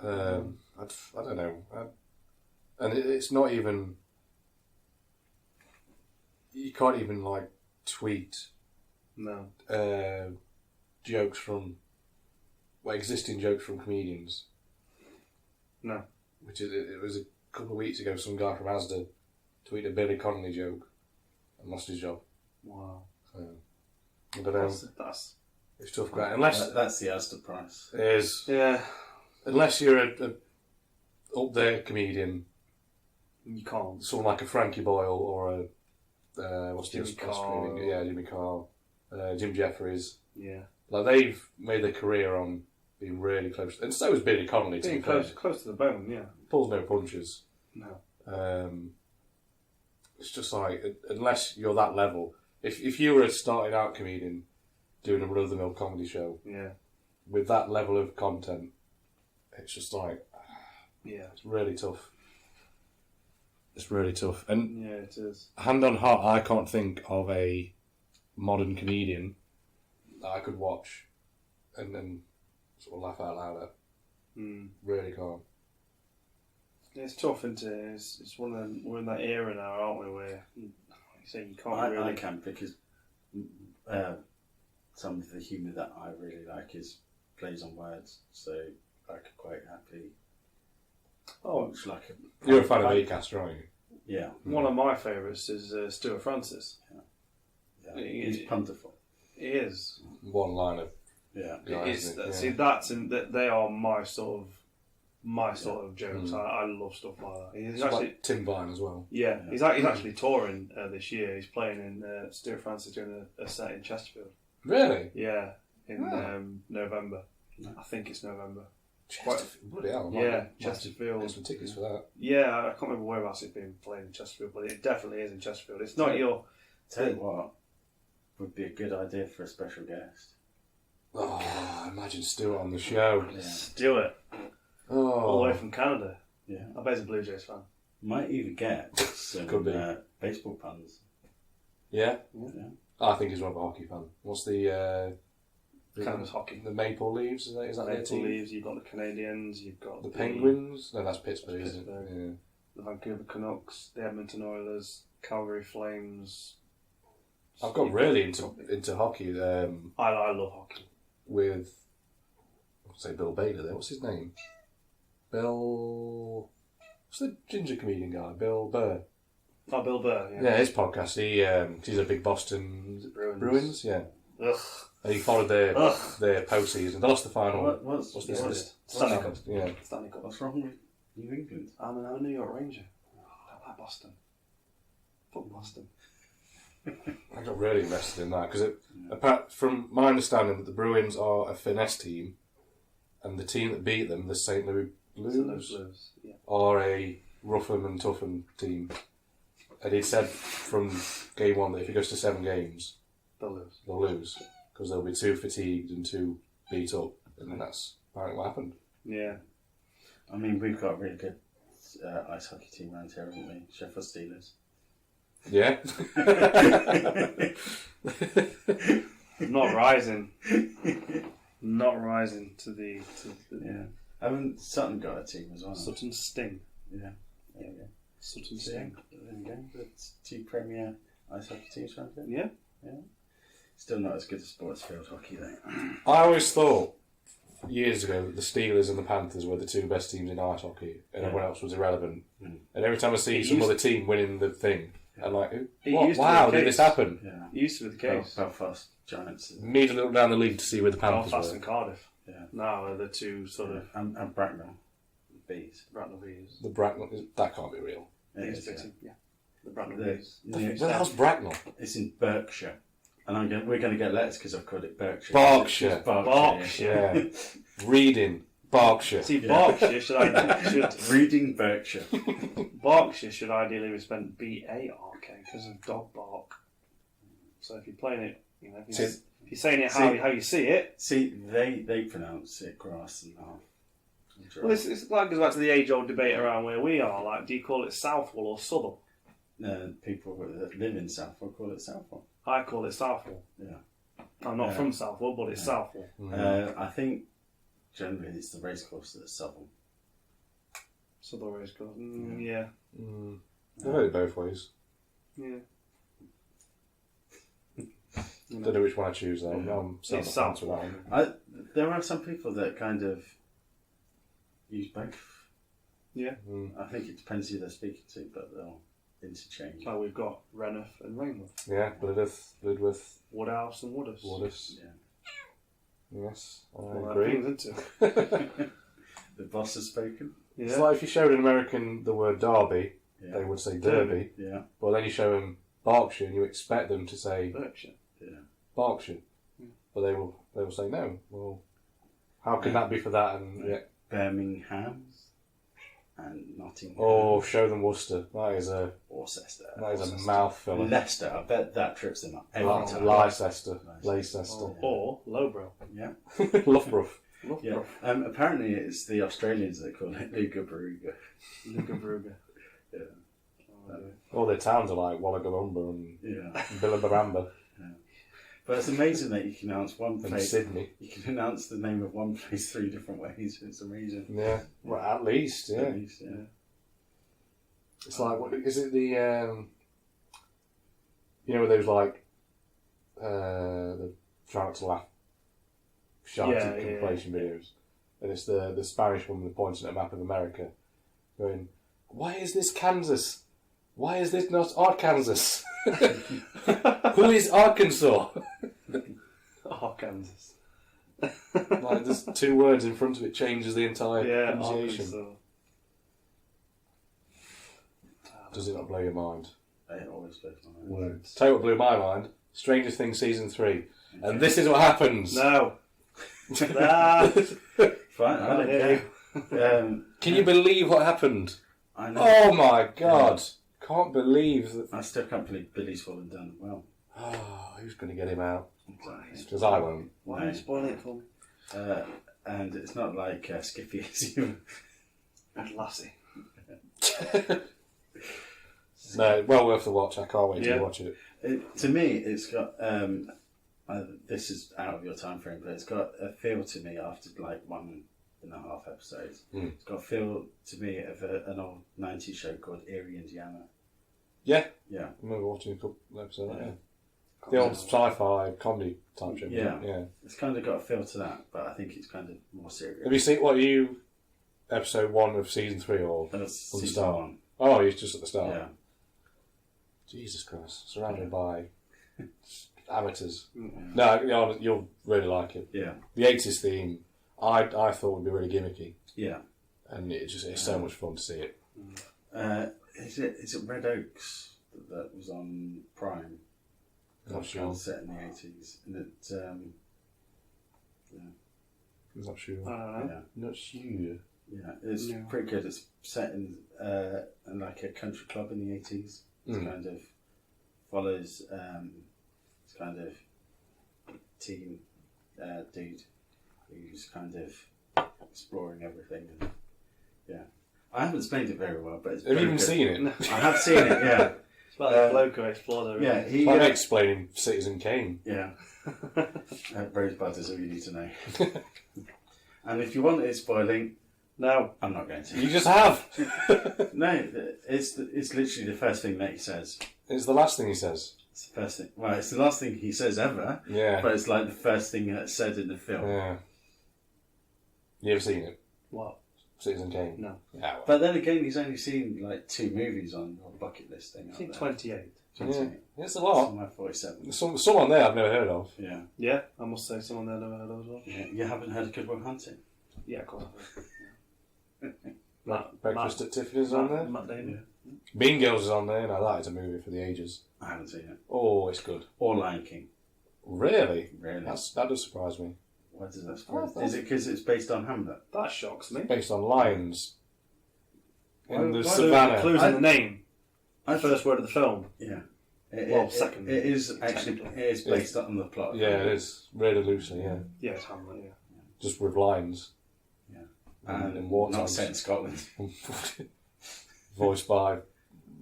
I don't know. And it's not even. You can't even like tweet No. jokes from. Well, existing jokes from comedians. No. Which it was a couple of weeks ago, some guy from Asda tweeted a Billy Connolly joke and lost his job. Wow. So, I don't know. That's It's tough, right? Unless that's the Asda price. yeah. Unless you're a up there comedian, You can't. someone like a Frankie Boyle or a what's the Jimmy Carr. Yeah, Jimmy Carr, Jim Jeffries. Yeah. Like they've made their career on being really close, and so is Billy Connolly. Being close to the bone, yeah. Pulls no punches. No. It's just like unless you're that level. If you were a starting out comedian doing a run-of-the-mill comedy show, Yeah. with that level of content, it's just like Yeah. it's really tough. It's really tough, and Yeah, it is. hand on heart, I can't think of a modern comedian that I could watch and then sort of laugh out loud at. Really can't. It's tough, isn't it? It's one of them, we're in that era now, aren't we, where you say you can't really... I can, because some of the humour that I really like is plays on words, so I could quite happily watch like a... You're a fan of Acaster, aren't you? Yeah. One of my favourites is Stuart Francis. Yeah. He's punterful. He is. One liner. Yeah. See, they are my sort of jokes. I love stuff like that. He's It's actually, like Tim Vine as well. yeah, he's actually touring this year. He's playing in Stuart Francis doing a set in Chesterfield. Really? Yeah, in November. I think it's November. Chesterfield. Bloody hell. Chesterfield. Get some tickets for that. Yeah, I can't remember whereabouts it's been playing in Chesterfield, but it definitely is in Chesterfield. It's not your... Tell you what, would be a good idea for a special guest. Oh, imagine Stuart on the show. Yeah. Stuart. Oh. All the way from Canada. Yeah. I bet he's a Blue Jays fan. Might even get some Could be. baseball puns. Yeah? Yeah. I think he's more of a hockey fan. What's the... Canada's hockey. The Maple Leaves, is that their Maple team? Leaves, you've got the Canadians, you've got The Penguins? No, that's Pittsburgh, That's isn't Pittsburgh. it? the Vancouver Canucks, the Edmonton Oilers, Calgary Flames. Yeah. I've got really into hockey I love hockey. with, I'll say Bill Bader there. What's his name? What's the ginger comedian guy? Bill Burr. Oh, Bill Burr, yeah. Yeah, his podcast. He's a big Boston Bruins. Yeah. Ugh. And he followed their postseason. They lost the final. What's this? Stanley Cup. Yeah. Stanley Cup. What's wrong with New England? I'm a New York Ranger. I don't like Boston. Fuck Boston. I got really invested in that because, apart from my understanding, that the Bruins are a finesse team, and the team that beat them, the St. Louis Blues, are a rough 'em and tough 'em team. And he said from game one that if it goes to 7 games, they'll lose because they'll be too fatigued and too beat up, and that's apparently what happened. Yeah. I mean, we've got a really good ice hockey team around here, haven't we? Sheffield Steelers. Yeah. Not rising. Not rising to the Yeah. Haven't Sutton got a team as well? Sutton Sting. Yeah. There we go. Sutton So, Sting. there we go. That's 2 premier ice hockey teams around here. Yeah. Yeah. Still not as good as sports field hockey, though. I always thought years ago that the Steelers and the Panthers were the 2 best teams in ice hockey, and everyone else was irrelevant. Mm. And every time I see some other team winning the thing, I'm like, It what? used to be Wow, the did case. this happen? Yeah. It used to be the case. Belfast Giants. Need to look down the league to see where the Panthers Belfast were. and Cardiff. Yeah. Now are the 2 sort of And Bracknell. Bees. Bracknell Bees. The Bracknell, that can't be real. It It's is, yeah. big, yeah. The Bracknell The- Bees. Where the hell's Bracknell? It's in Berkshire. And we're going to get letters because I've called it Berkshire. Berkshire. It's Berkshire. Yeah. Reading. Berkshire. See, Berkshire should Reading Berkshire. Berkshire should ideally be spelled B-A-R-K because of dog bark. So if you're playing it, you know, if you're saying it how you see it. See, they pronounce it grass and half. Well, it's like goes back to the age-old debate around where we are. Like, do you call it Southwell or Southall? People that live in Southwell call it Southwell. I call it Southwell. Yeah. I'm not from Southwell, but it's Southwell. I think generally it's the racecourse that's Southwell. Southall Racecourse. Yeah. I've heard it both ways. Yeah. Don't know which one I choose though. I'm It's Southwell. That one. There are some people that kind of use both. Yeah. I think it depends who they're speaking to, but they'll interchange. Like we've got Reneth and Rainworth. Yeah, Blidworth, Woodhouse and Woodus. Woodus. Yeah. Yes, I All agree. that things, isn't it? The boss has spoken. Yeah. It's like if you showed an American the word Derby, Yeah. they would say Derby. Yeah. But then you show them Berkshire, and you expect them to say Berkshire. Yeah. Berkshire, but they will say no. Well, how can that be for that? And yeah. Birmingham and Nottingham. Oh, show them Worcester. That is a Worcester. mouth filler. Leicester. I bet that trips them up every time. Leicester. Leicester. Or Lowbrow. Yeah. Loughborough. Yeah. Apparently, it's the Australians that call it Lugabaruga. Lugabaruga. Yeah. All their towns are like Wallagalumba and Billabamba But it's amazing that you can announce one and place. Sydney. You can announce the name of one place 3 different ways. It's amazing. Yeah. Well, at least, yeah. At least, yeah. It's like, what is it? The those like the try not to laugh shouting compilation videos, and it's the Spanish woman pointing at a map of America, going, "Why is this Kansas? Why is this not Arkansas? Who is Arkansas?" Arkansas. Like there's 2 words in front of it changes the entire Yeah, pronunciation. Arkansas. Does it not blow your mind? It always blows my mind. Words. Tell you what blew my mind. Stranger Things season 3, and this is what happens. No. Fine, I don't Yeah. care. Can you believe what happened? I know. Oh my god! Can't believe that. I still can't believe Billy's fallen down the well. Oh, who's going to get him out? Exactly. Because I won't. Why are you spoiling it for me? And it's not like Skippy is you. And Lassie. No, well worth the watch. I can't wait Yeah. to watch it. To me, it's got. This is out of your time frame, but it's got a feel to me after like 1.5 episodes. It's got a feel to me of an old 90s show called Erie, Indiana. Yeah. Yeah. I remember watching a couple of episodes of that, Yeah. yeah. The old sci-fi comedy type show. Yeah. Yeah. It's kind of got a feel to that, but I think it's kind of more serious. Have you seen, episode 1 of season 3 or That's from the season start? 1. Oh, you're just at the start. Yeah. Jesus Christ. Surrounded by amateurs. Yeah. No, you'll really like it. Yeah. The 80s theme, I thought would be really gimmicky. Yeah. And it's so much fun to see it. Is it Red Oaks that was on Prime? Not sure. Set in the 80s. And it, Not sure. yeah. Not sure. Yeah, it's pretty good. It's set in like a country club in the 80s. It's kind of follows it's kind of teen dude who's kind of exploring everything. And, yeah, I haven't explained it very well, but it's Have you very even good. seen it? I have seen it. Yeah, It's like a bloke who explored everything. yeah. He I'm explaining Citizen Kane. yeah. Rosebud is all you need to know. And if you want it spoiling, No. I'm not going to. You just have. No, it's literally the first thing that he says. It's the last thing he says. It's the first thing. Well, it's the last thing he says ever. Yeah. But it's like the first thing that's said in the film. Yeah. You ever seen it? What? Citizen Kane? No. Yeah. Well. But then again, he's only seen like 2 movies on your bucket list thing. I think 28. Yeah. It's a lot. On my 47. There's some on there I've never heard of. Yeah. Yeah, I must say someone there I never heard of as well. Yeah. You haven't heard of Good Will Hunting? Yeah, of course. Breakfast at Tiffany's on there. Matt Damon. Mean Girls is on there. Now that is a movie for the ages. I haven't seen it. Oh, it's good. Or Lion King. Really? Really? That does surprise me. Why does that surprise you? Is it because it's based on Hamlet? That shocks me. Based on lions in the Why- savannah. Clues in the name. I First word of the film. Yeah. Second. It is actually technically. it is based on the plot. Yeah, it is. Really loosely, yeah. Yeah, it's Hamlet, yeah. Just with lines. Yeah. And in Not wartime. set in Scotland. Voiced by...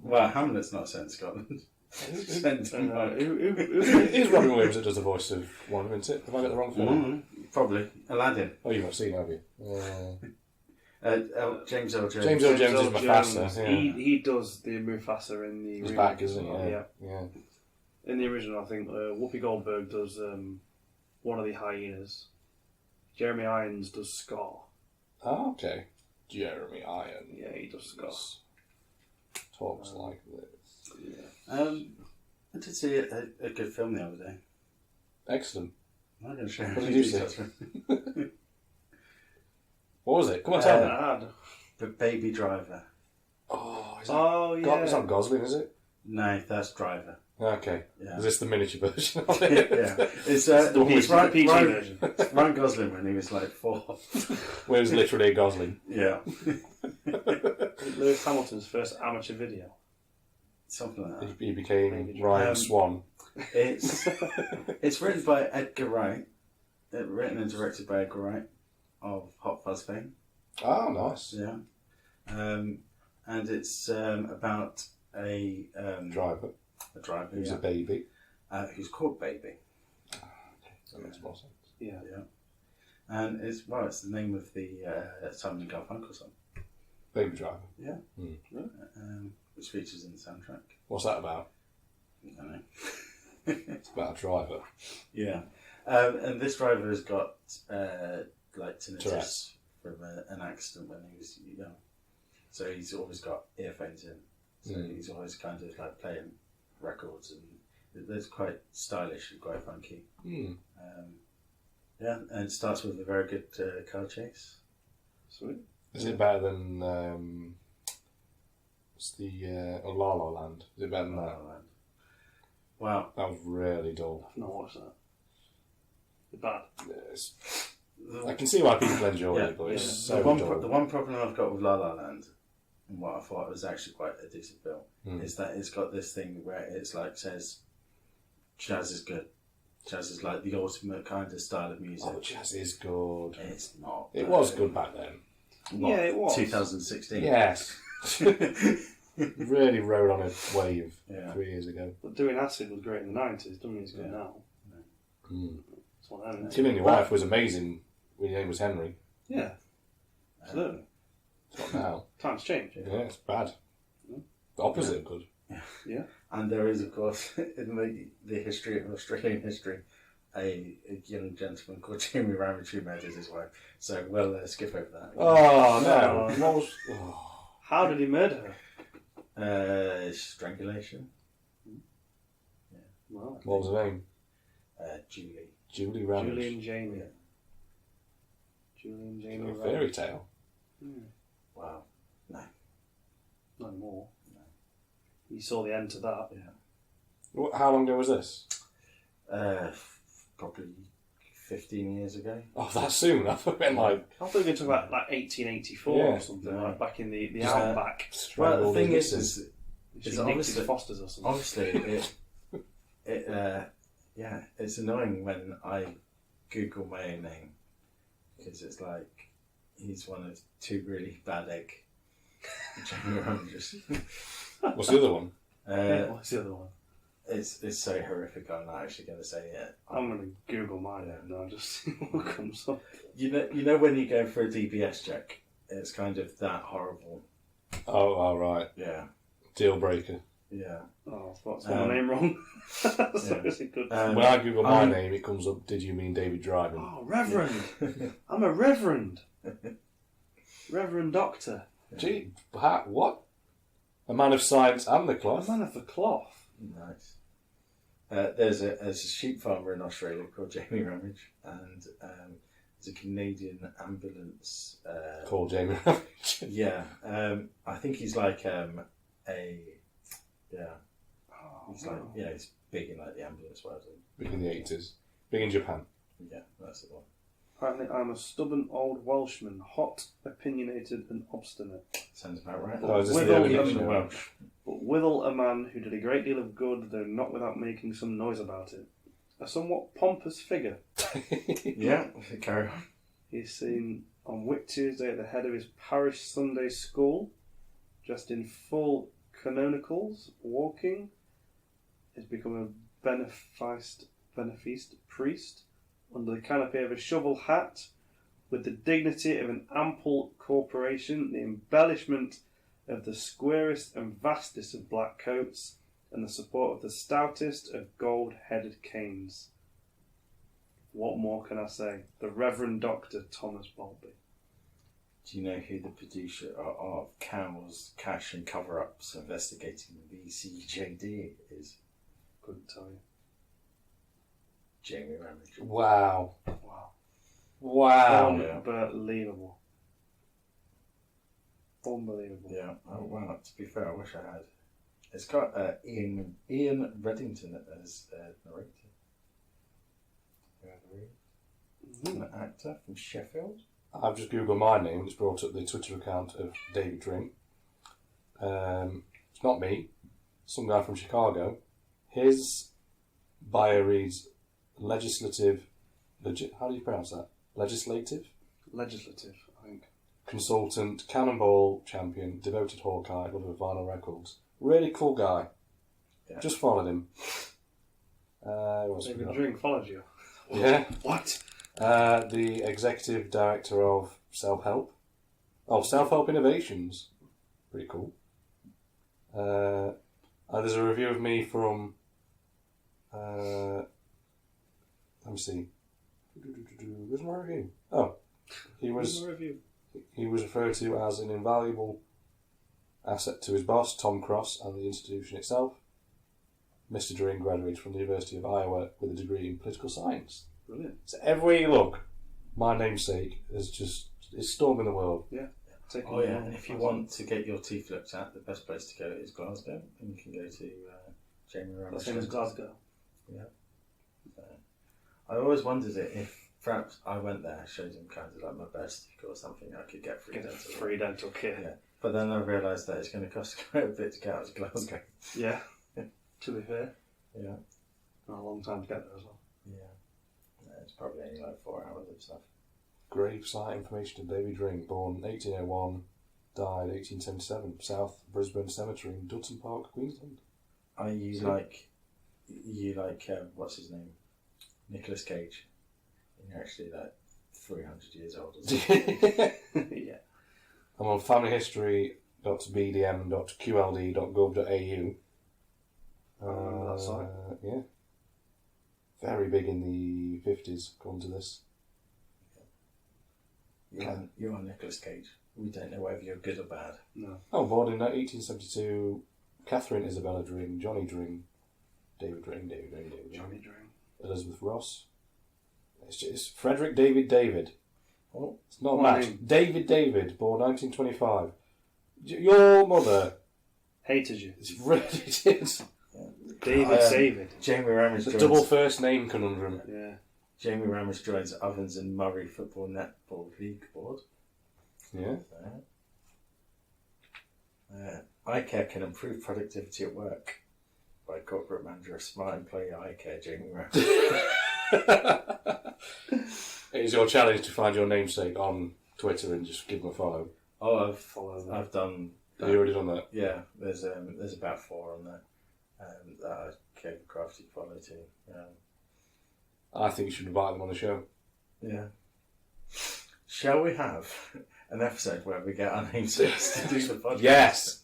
Well, Hamlet's not set in Scotland. Set in Denmark. It is Robin Williams that does the voice of one of them, isn't it? Have I got the wrong film? Probably. Aladdin. Oh, you've not seen it, have you? James Earl Jones. James Earl Jones is Earl Mufasa. Jones, Yeah. He does the Mufasa in the He's remake back, as isn't he? well, Yeah. In the original, I think Whoopi Goldberg does one of the hyenas. Jeremy Irons does Scar. Oh, okay. Jeremy Irons. Yeah, he does Scar. Talks like this. Yeah. I did see a good film the other day. Excellent. I'm not going to share What any did you details. What was it? Come on, tell me. Bad. The Baby Driver. Oh, is that... Oh, yeah. It's not Gosling, is it? No, that's Driver. Okay. Yeah. Is this the miniature version of it? Yeah. It's the it's PG version. Ryan Gosling when he was like 4. Where it was literally a Gosling. Yeah. Lewis Hamilton's first amateur video. Something like that. He became Ryan Swan. It's written by Edgar Wright. Written and directed by Edgar Wright of Hot Fuzz fame. Oh, nice. Yeah. And it's about a Driver. driver Who's a baby. who's called Baby. That makes more sense. Yeah. Yeah. And it's the name of the Simon and Garfunkel song. Baby Driver. Yeah. Hmm. Which features in the soundtrack. What's that about? I don't know. It's about a driver. Yeah. And this driver has got like tinnitus Tourette's. from an accident when he was young. So he's always got earphones in. So he's always kind of like playing records, and it's quite stylish and quite funky. Hmm. Yeah, and it starts with a very good car chase. Sweet. Is it better than what's the La La Land? Is it better than that? Wow. That was really dull. I've not watched that. It's bad. It's, I can see why people enjoy it, but it's so the dull. one problem I've got with La La Land, and what I thought was actually quite a decent film, is that it's got this thing where it's like says, jazz is good. Jazz is like the ultimate kind of style of music. Oh, jazz is good. It's not. It was good back then. What, Yeah, it was. 2016. Yes. Really rode on a wave 3 years ago. But doing acid was great in the 90s, doing it's good now. Mm. It's one of them. Killing Your Wife was amazing when your name was Henry. Yeah. Absolutely. It's not now. Times change. Yeah, it's bad. The opposite of good. Yeah. And there is, of course, in the history of Australian history, a young gentleman called Jamie Ramage who murdered his wife. So we'll skip over that. Oh, no. What was... Oh. How did he murder her? Strangulation. Yeah. Well, What was her name? Julie. Julie Ramage. Julie and Jamie. Yeah. Julie and Jamie. A fairy tale. Wow. No. No more. No. You saw the end to that. Yeah. How long ago was this? Probably 15 years ago. Oh, that soon? I thought it meant like... I thought we were going to talk about like 1884 Yeah. or something, No. like back in the Just, outback. Well, the strangled thing his is missus. She it's nicked his obviously- Fosters or something. obviously it's annoying when I Google my own name because it's like he's one of two really bad egg Jamie Ramagers. What's the other one? What's the other one? It's so horrific. I'm not actually going to say it. I'm going to Google mine now, just see what comes up. You know when you go for a DBS check, it's kind of that horrible. Oh, right. Yeah, Deal breaker. yeah. Oh, what's my name wrong? That's yeah. obviously good. When I Google my name, it comes up, did you mean David Driving? Oh, Reverend! I'm a Reverend! Reverend Doctor. Gee, what? A man of science and the A cloth. man of the cloth. Nice. There's a sheep farmer in Australia called Jamie Ramage, and there's a Canadian ambulance. Called Jamie Ramage. Yeah, I think he's like he's like he's big in like the ambulance world. Big in the 80s. Big in Japan. Yeah, that's the one. Apparently, I'm a stubborn old Welshman, hot, opinionated, and obstinate. Sounds about right. Oh, is this With the all early the dictionary? Welsh. But withal a man who did a great deal of good, though not without making some noise about it. A somewhat pompous figure. Yeah, carry on. He's seen on Whit Tuesday at the head of his parish Sunday school, dressed in full canonicals, walking. He's become a beneficed priest under the canopy of a shovel hat, with the dignity of an ample corporation, the embellishment of the squarest and vastest of black coats, and the support of the stoutest of gold-headed canes. What more can I say? The Reverend Dr. Thomas Boultby. Do you know who the producer of Cows, Cash and Cover-Ups Investigating the VCJD is? Couldn't tell you. Jamie Ramage. Wow. Wow. Wow. Unbelievable. Unbelievable. Yeah. Oh wow. To be fair, I wish I had. It's got Ian Reddington as narrator. An actor from Sheffield. I've just Googled my name and it's brought up the Twitter account of David Drink. It's not me. Some guy from Chicago. His bio reads legislative... how do you pronounce that? Legislative? Legislative, I think. Consultant, cannonball champion, devoted Hawkeye, lover of vinyl records. Really cool guy. Yeah. Just followed him. What's we David got? Drink followed you. Yeah. What? The executive director of Self-Help. Oh, Self-Help Innovations. Pretty cool. There's a review of me from... let me see. Where's my review? Oh. He was referred to as an invaluable asset to his boss, Tom Cross, and the institution itself. Mr. Drink graduated from the University of Iowa with a degree in political science. Brilliant. So everywhere you look, my namesake is storming the world. Yeah. Oh yeah. And if you want to get your teeth looked at, the best place to go is Glasgow, and you can go to Jamie Ramage. That's same as Glasgow. Yeah. I always wondered if perhaps I went there, showed him kind of like my best or something, I could get free Get a dental. free dental care. Yeah. But then I realised that it's going to cost quite a bit to get out to Glasgow. Yeah. To be fair. Yeah. Not a long time to get there as well. Yeah. It's probably only like 4 hours of stuff. Grave site information of David Drink, born 1801, died 1877, South Brisbane Cemetery in Dutton Park, Queensland. Are you like what's his name? Nicolas Cage. You're actually like 300 years old. Yeah. I'm on familyhistory.bdm.qld.gov.au. I remember that site. Yeah. Very big in the 50s, according to this. You are Nicolas Cage. We don't know whether you're good or bad. No. Oh, born in 1872, Catherine Isabella Dring, Johnny Dring, David Dring, Johnny Drink. Elizabeth Ross. It's Frederick David. Oh, It's not What Matt. name? David, born 1925. Your mother Hated you. is really did. David. Jamie Ramage The joins. double first name conundrum. Yeah. Jamie Ramage joins Ovens and Murray Football Netball League Board. Yeah. iCare can improve productivity at work by corporate manager of smart employee iCare, Jamie Ramage. It is your challenge to find your namesake on Twitter and just give him a follow. Oh, Follow I've done. Have you already done that? Yeah, there's about 4 on there that I gave a crafty follow to. I think you should invite them on the show. Yeah. Shall we have an episode where we get our namesakes to do the podcast? Yes!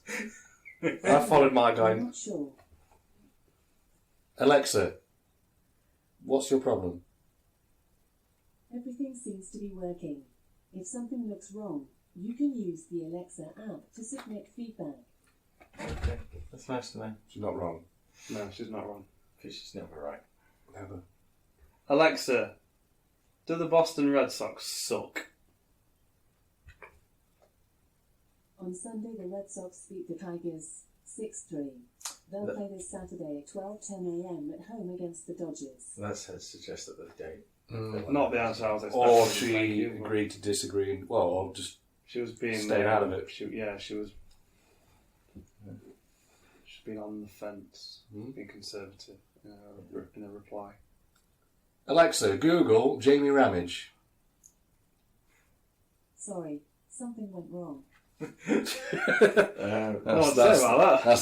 I followed my guy. I'm not sure. Alexa, what's your problem? Everything seems to be working. If something looks wrong, you can use the Alexa app to submit feedback. Okay, that's nice to know. She's not wrong. No, she's not wrong. Because she's never right. Never. Alexa, do the Boston Red Sox suck? On Sunday, the Red Sox beat the Tigers 6-3. They'll play this Saturday at 12:10 a.m. at home against the Dodgers. That suggests that they don't. Not the answer I was expecting. Or Thank she you. agreed to disagree and, well, or just She was being staying out of it. She was. She's been on the fence, being conservative in a reply. Alexa, Google Jamie Ramage. Sorry, something went wrong. That's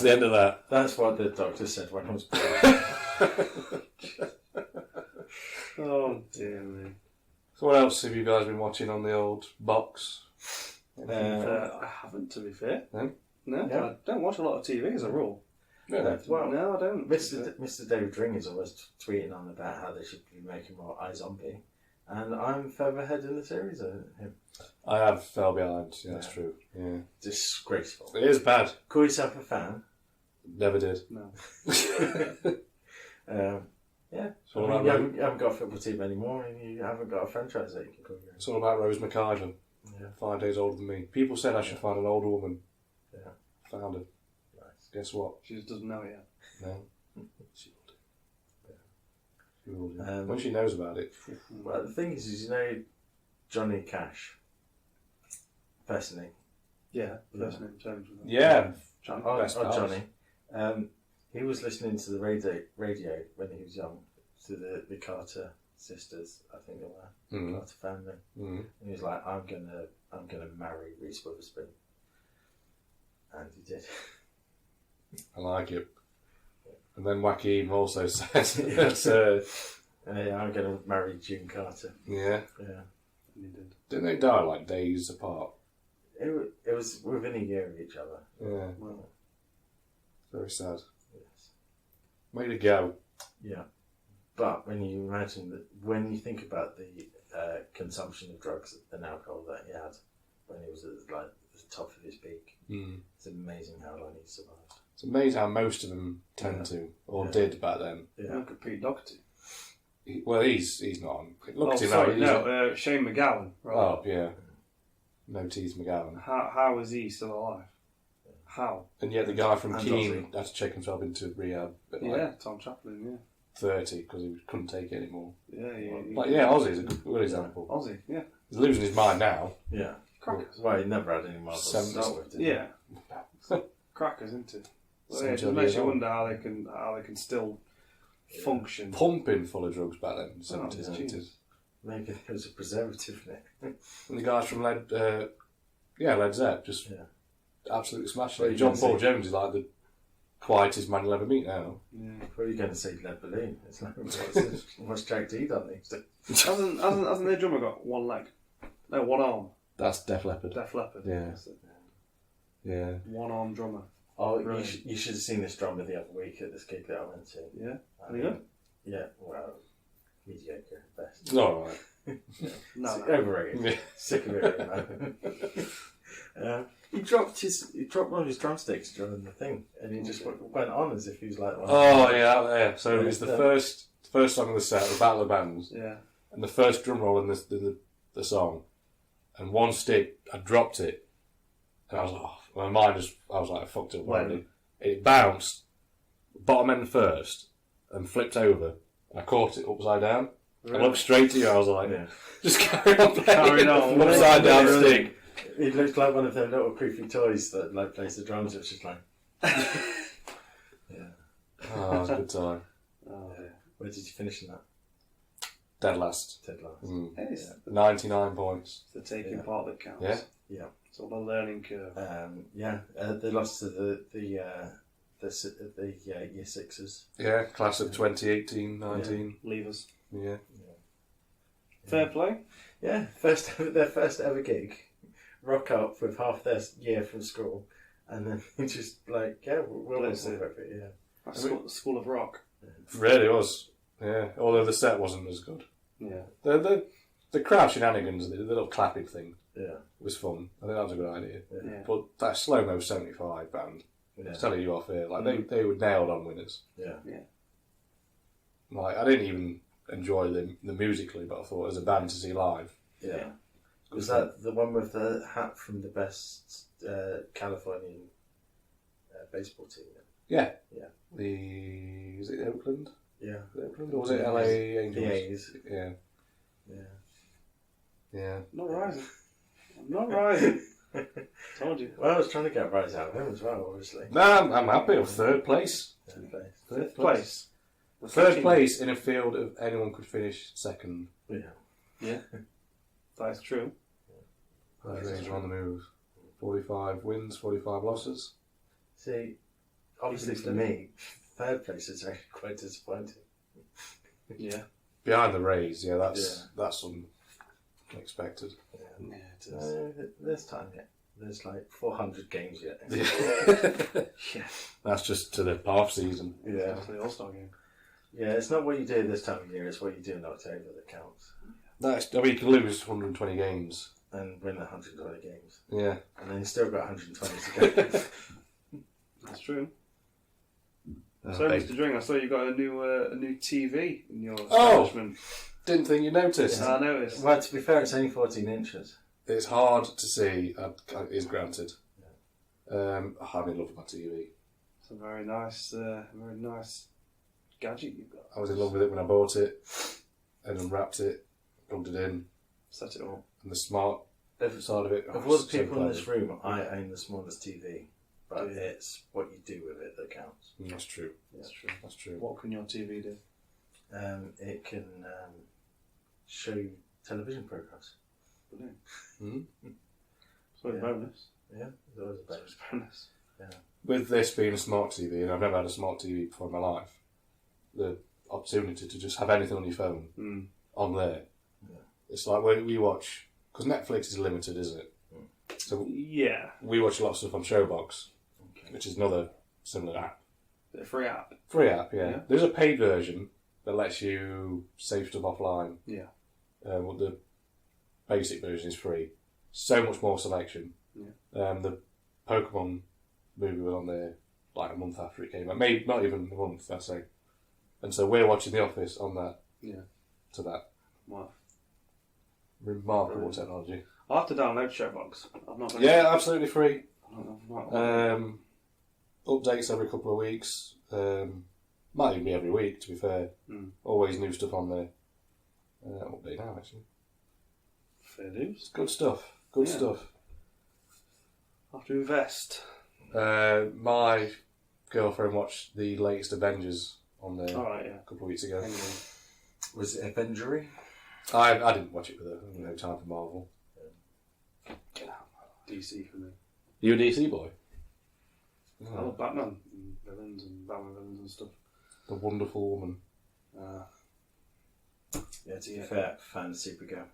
the end of that. That's what the doctor said when I was born. Oh dear me. So what else have you guys been watching on the old box? I haven't, to be fair. No? No, Yeah. I don't watch a lot of TV as a rule. No. Well, No, I don't. Mr. David Dring is always tweeting on about how they should be making more iZombie. And I'm further ahead in the series than him. I have fell behind. Yeah, that's true. Yeah. Disgraceful. It is bad. Call yourself a fan. Never did. No. Yeah. It's all I mean, about you haven't got a football team anymore, and you haven't got a franchise that you can call your own. It's all about Rose McIvan. Yeah. 5 days older than me. People said I should find an older woman. Yeah. Found her. Nice. Guess what? She just doesn't know it yet. No. She will do. She will do. Um, when she knows about it. Well, the thing is, you know, Johnny Cash, personally. Yeah, first name terms with them. Yeah. Johnny. Best pals. Johnny. He was listening to the radio when he was young, to the Carter sisters, I think they were, Carter family. Mm. And he was like, I'm gonna marry Reese Witherspoon. And he did. I like it. And then Joaquin also said, I'm gonna marry June Carter. yeah. Yeah. And he did. Didn't they die like days apart? It was within a year of each other. Yeah. Well, Very sad. Yes. Way to go. Yeah. But when you think about the consumption of drugs and alcohol that he had when he was at the top of his peak, it's amazing how long he survived. It's amazing how most of them tend to, or did back then. Yeah. look at Pete Doherty. He's not on. Look at him sorry, now. no, Shane McGowan. Right. Oh, yeah. No teeth McGowan. How is he still alive? How? And yet the guy from And Keane Ozzy. had to check himself into rehab at Yeah, Tom Chaplin, yeah. 30 because he couldn't take it anymore. Yeah. Ozzy's a good example. Aussie, yeah. He's losing his mind now. Yeah. Crackers. Well, he never had any marbles to 70s. start with, did he? Yeah. Crackers, isn't it? Well, yeah, it 70 makes years you old. wonder how they can still function. Pumping full of drugs back then, 70s, Oh, 80s. jeez. Maybe there was a preservative in it. And the guys from Led Zepp just absolutely smashed Well, it. you John can Paul see- Jones is like the quietest man you'll ever meet now. Yeah. What are you going to say, lead balloon? It's like, what's Jack D done these days? Hasn't their drummer got one leg? No, one arm. That's Def Leppard. Def Leppard. Yeah. That's it. Yeah. One arm drummer. Oh, Brilliant. you should have seen this drummer the other week at this gig that I went to. Yeah. I Any good? Yeah, well, mediocre at best. It's alright. No. Overrated. Yeah. Sick of it, man. He dropped one of his drumsticks during the thing, and he just went on as if he was like, Oh, yeah. So it's the first song of the set, the Battle of the Bands, Yeah. and the first drum roll in the song, and one stick, I dropped it, and I was like, my mind I was like, I fucked up already. It bounced, bottom end first, and flipped over. I caught it upside down. Really? I looked straight at you. I was like, Yeah. just carry on playing. Carry on. Upside down Really? stick. It looked like one of them little creepy toys that like plays the drums. It was just like, Oh, it was a good time. Oh, where did you finish in that? Dead last. Dead last. It's 99 points. the taking Yeah. part that counts. Yeah. Yeah. It's all a learning curve. They lost to the year sixes. Yeah, class of 2018, 19. Leavers. Yeah. Fair play. Yeah, their first ever gig. Rock up with half their year from school, and then just like, yeah, we'll Bless listen it. for it. Yeah. That's School of Rock. Really was. Yeah, although the set wasn't as good. Yeah. The crowd shenanigans, the little clapping thing, Yeah. was fun. I think that was a good idea. Yeah. But that Slow Mo 75 band, Yeah. it's telling you off here, like they were nailed on winners. Yeah. Like I didn't even enjoy them musically, but I thought as a band to see live. Yeah. Was that the one with the hat from the best Californian baseball team? Yeah. Yeah. Is it Oakland? Yeah. Oakland? Or was it LA Angels? The A's. Yeah. Yeah. Yeah. Not rising. I'm not rising. Told you. Well, I was trying to get right out of him as well, obviously. No, I'm happy with third place. Third place. Fifth place. Third place in a field of anyone could finish second. Yeah. Yeah. That's true. Rays are on the move. 45 wins, 45 losses. See, obviously for me, third place is actually quite disappointing. Yeah. Behind the Rays, that's unexpected. Yeah, it is. There's time yet. There's like 400 games yet. Yeah. That's just to the half season. Yeah. That's the All-Star game. Yeah, it's not what you do this time of year, it's what you do in October that counts. You can lose 120 games. And win 120 games. Yeah. And then you still got 120 to go. That's true. So, Mr. Dring, I saw you got a new TV in your establishment. Didn't think you noticed. I noticed. Well, to be fair, it's only 14 inches. It's hard to see, is granted. I'm in love with my TV. It's a very nice gadget you've got. I was in love with it when I bought it, and unwrapped it, plugged it in, Set it up. and the smart side of it. Of all the so people in clever. this room, I own the smallest TV. But it's what you do with it that counts. That's true. That's true. That's true. What can your TV do? It can show you television programs. Brilliant. Mm-hmm. So a bonus. Yeah, it's always a So it's a bonus. With this being a smart TV, and I've never had a smart TV before in my life, the opportunity to just have anything on your phone on there. Yeah. It's like when we watch, because Netflix is limited, isn't it? So Yeah. we watch a lot of stuff on Showbox, which is another similar app. It's a free app. Free app, yeah. Yeah. There's a paid version that lets you save stuff offline. Yeah. But the basic version is free. So much more selection. Yeah. The Pokemon movie was on there like a month after it came out. Maybe not even a month, I'd say. And so we're watching The Office on that. Yeah. To that. Wow. Remarkable technology. I'll have to download Showbox. I've not done Yeah, absolutely free. I've not- Updates every couple of weeks. Might even be every week, to be fair. Always new stuff on there. Update now, actually. Fair dues. It's good stuff. Good Yeah. stuff. I'll have to invest. My girlfriend watched the latest Avengers on there Alright, yeah. a couple of weeks ago. Anyway. Was it Avengery? I didn't watch it with her. No time for Marvel. Get out. DC for me. You a DC boy? I love Batman and villains and Batman villains and stuff. The Wonderful Woman. Yeah, to be fair, fan of Supergirl.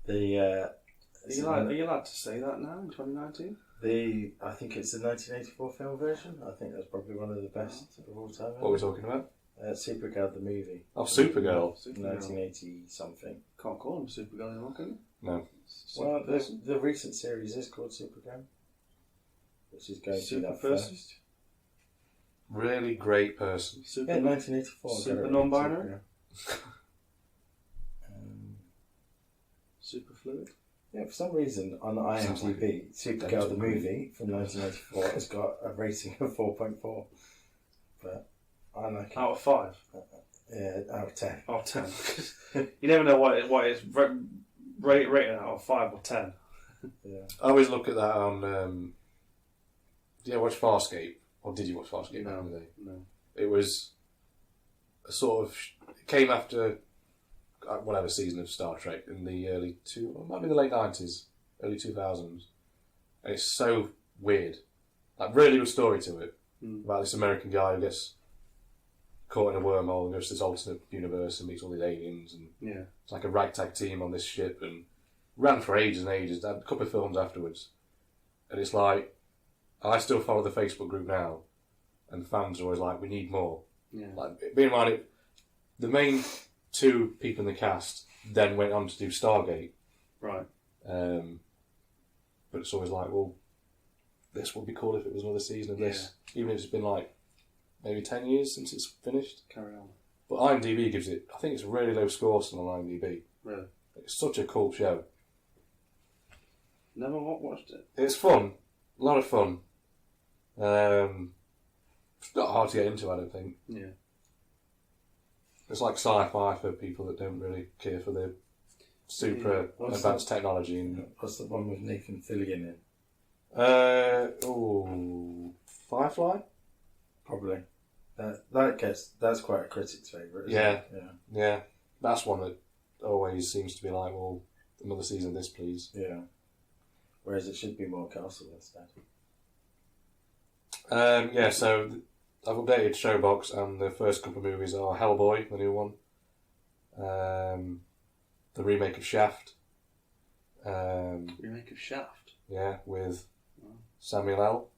The Are you allowed to say that now in 2019? I think it's the 1984 film version. I think that's probably one of the best of all time. What are we talking about? Supergirl the movie. Oh, Supergirl. 1980 something. Can't call him Supergirl anymore, can you? No. Well, the recent series is called Supergirl, which is going through that first. first. Really great person. Yeah, 1984. Super non-binary? Um, Super fluid? Yeah, for some reason on IMDb, Supergirl the movie from 1994 has got a rating of 4.4. But I like it. Out of 5? Yeah, out of 10. Out of 10. You never know what it's rated out of 5 or 10. Yeah. I always look at that on. Did you watch Farscape? Or did you watch Farscape back in the day? No. It was a sort of. It came after whatever season of Star Trek in the might be the late 90s, early 2000s. And it's so weird. Like, really good story to it. About this American guy who gets caught in a wormhole and goes to this alternate universe and meets all these aliens. And it's like a ragtag team on this ship and ran for ages and ages. Had a couple of films afterwards. And it's like, I still follow the Facebook group now. And fans are always like, we need more. Yeah. Like, being in mind, the main 2 people in the cast then went on to do Stargate. Right. But it's always like, well, this would be cool if it was another season of this. Even if it's been like maybe 10 years since it's finished. Carry on. But IMDb gives it, I think it's a really low score still on IMDb. Really? It's such a cool show. Never watched it. It's fun. A lot of fun. It's not hard to get into, I don't think. Yeah. It's like sci-fi for people that don't really care for the super advanced technology. And What's the one with Nathan Fillion in? Firefly? Probably. That's quite a critic's favourite, isn't it? Yeah. That's one that always seems to be like, well, another season of this, please. Yeah. Whereas it should be more Castle instead. So I've updated Showbox, and the first couple of movies are Hellboy, the new one, the remake of Shaft. Remake of Shaft? Yeah, with Samuel L.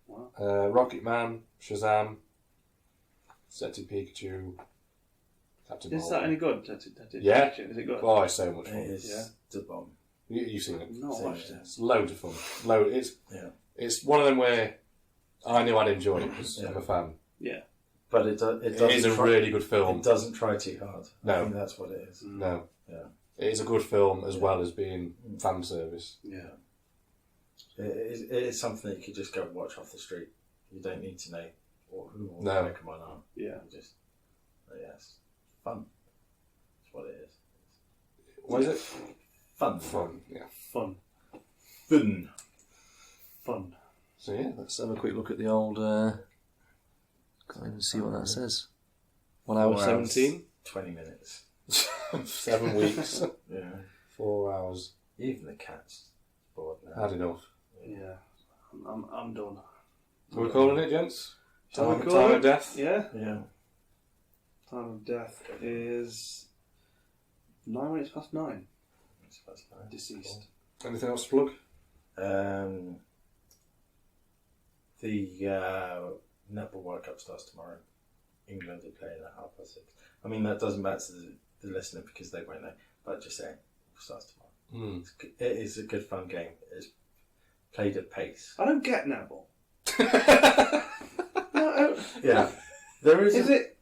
Wow. Rocket Man, Shazam, Detective Pikachu, Captain Is Marvel. that any good? Yeah. Is it good? Oh, it's so much fun. It is the bomb. You've seen it. Not watched it. It's loads of fun. It's one of them where I knew I'd enjoy it because I'm a fan. Yeah. But it is a really good film. It doesn't try too hard. No. I think that's what it is. No. Yeah. It is a good film as well as being fan service. Yeah. It is something that you could just go and watch off the street. You don't need to know who will make them on are. Yeah. It's fun. That's what it is. What is it? Fun. Fun. Yeah. Fun. Fun. Fun. So yeah, let's have a quick look at the old. Can't even see what that says. 1 hour 17. 20 minutes. 7 weeks. Yeah. 4 hours. Even the cat's bored now. Had enough. Yeah. I'm done. Are we calling it, gents? Time of death? Yeah. Yeah. Time of death is 9 minutes past 9. Deceased. Anything else to plug? The Netball World Cup starts tomorrow. England are playing at 6:30. I mean, that doesn't matter to the listener because they won't know, but just saying, it starts tomorrow. It is a good fun game. It's played at pace. I don't get netball. Yeah. There is. Is it?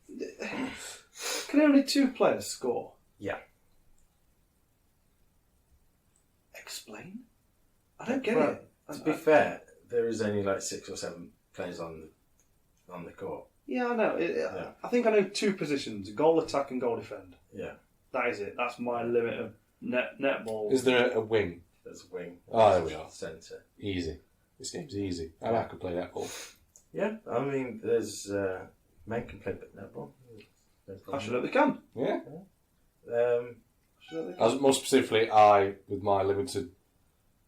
Can only 2 players score? Yeah. Explain? I don't get Well, it. To be fair, there is only like 6 or 7 players on the court. Yeah, I know. I think I know 2 positions: goal attack and goal defend. Yeah. That is it. That's my limit of netball. Is there a wing? There's a wing. Oh, there we are. Centre. Easy. This game's easy. I could play netball. Yeah, I mean, there's men can play netball. Absolutely can. Yeah. Absolutely can. As more specifically, with my limited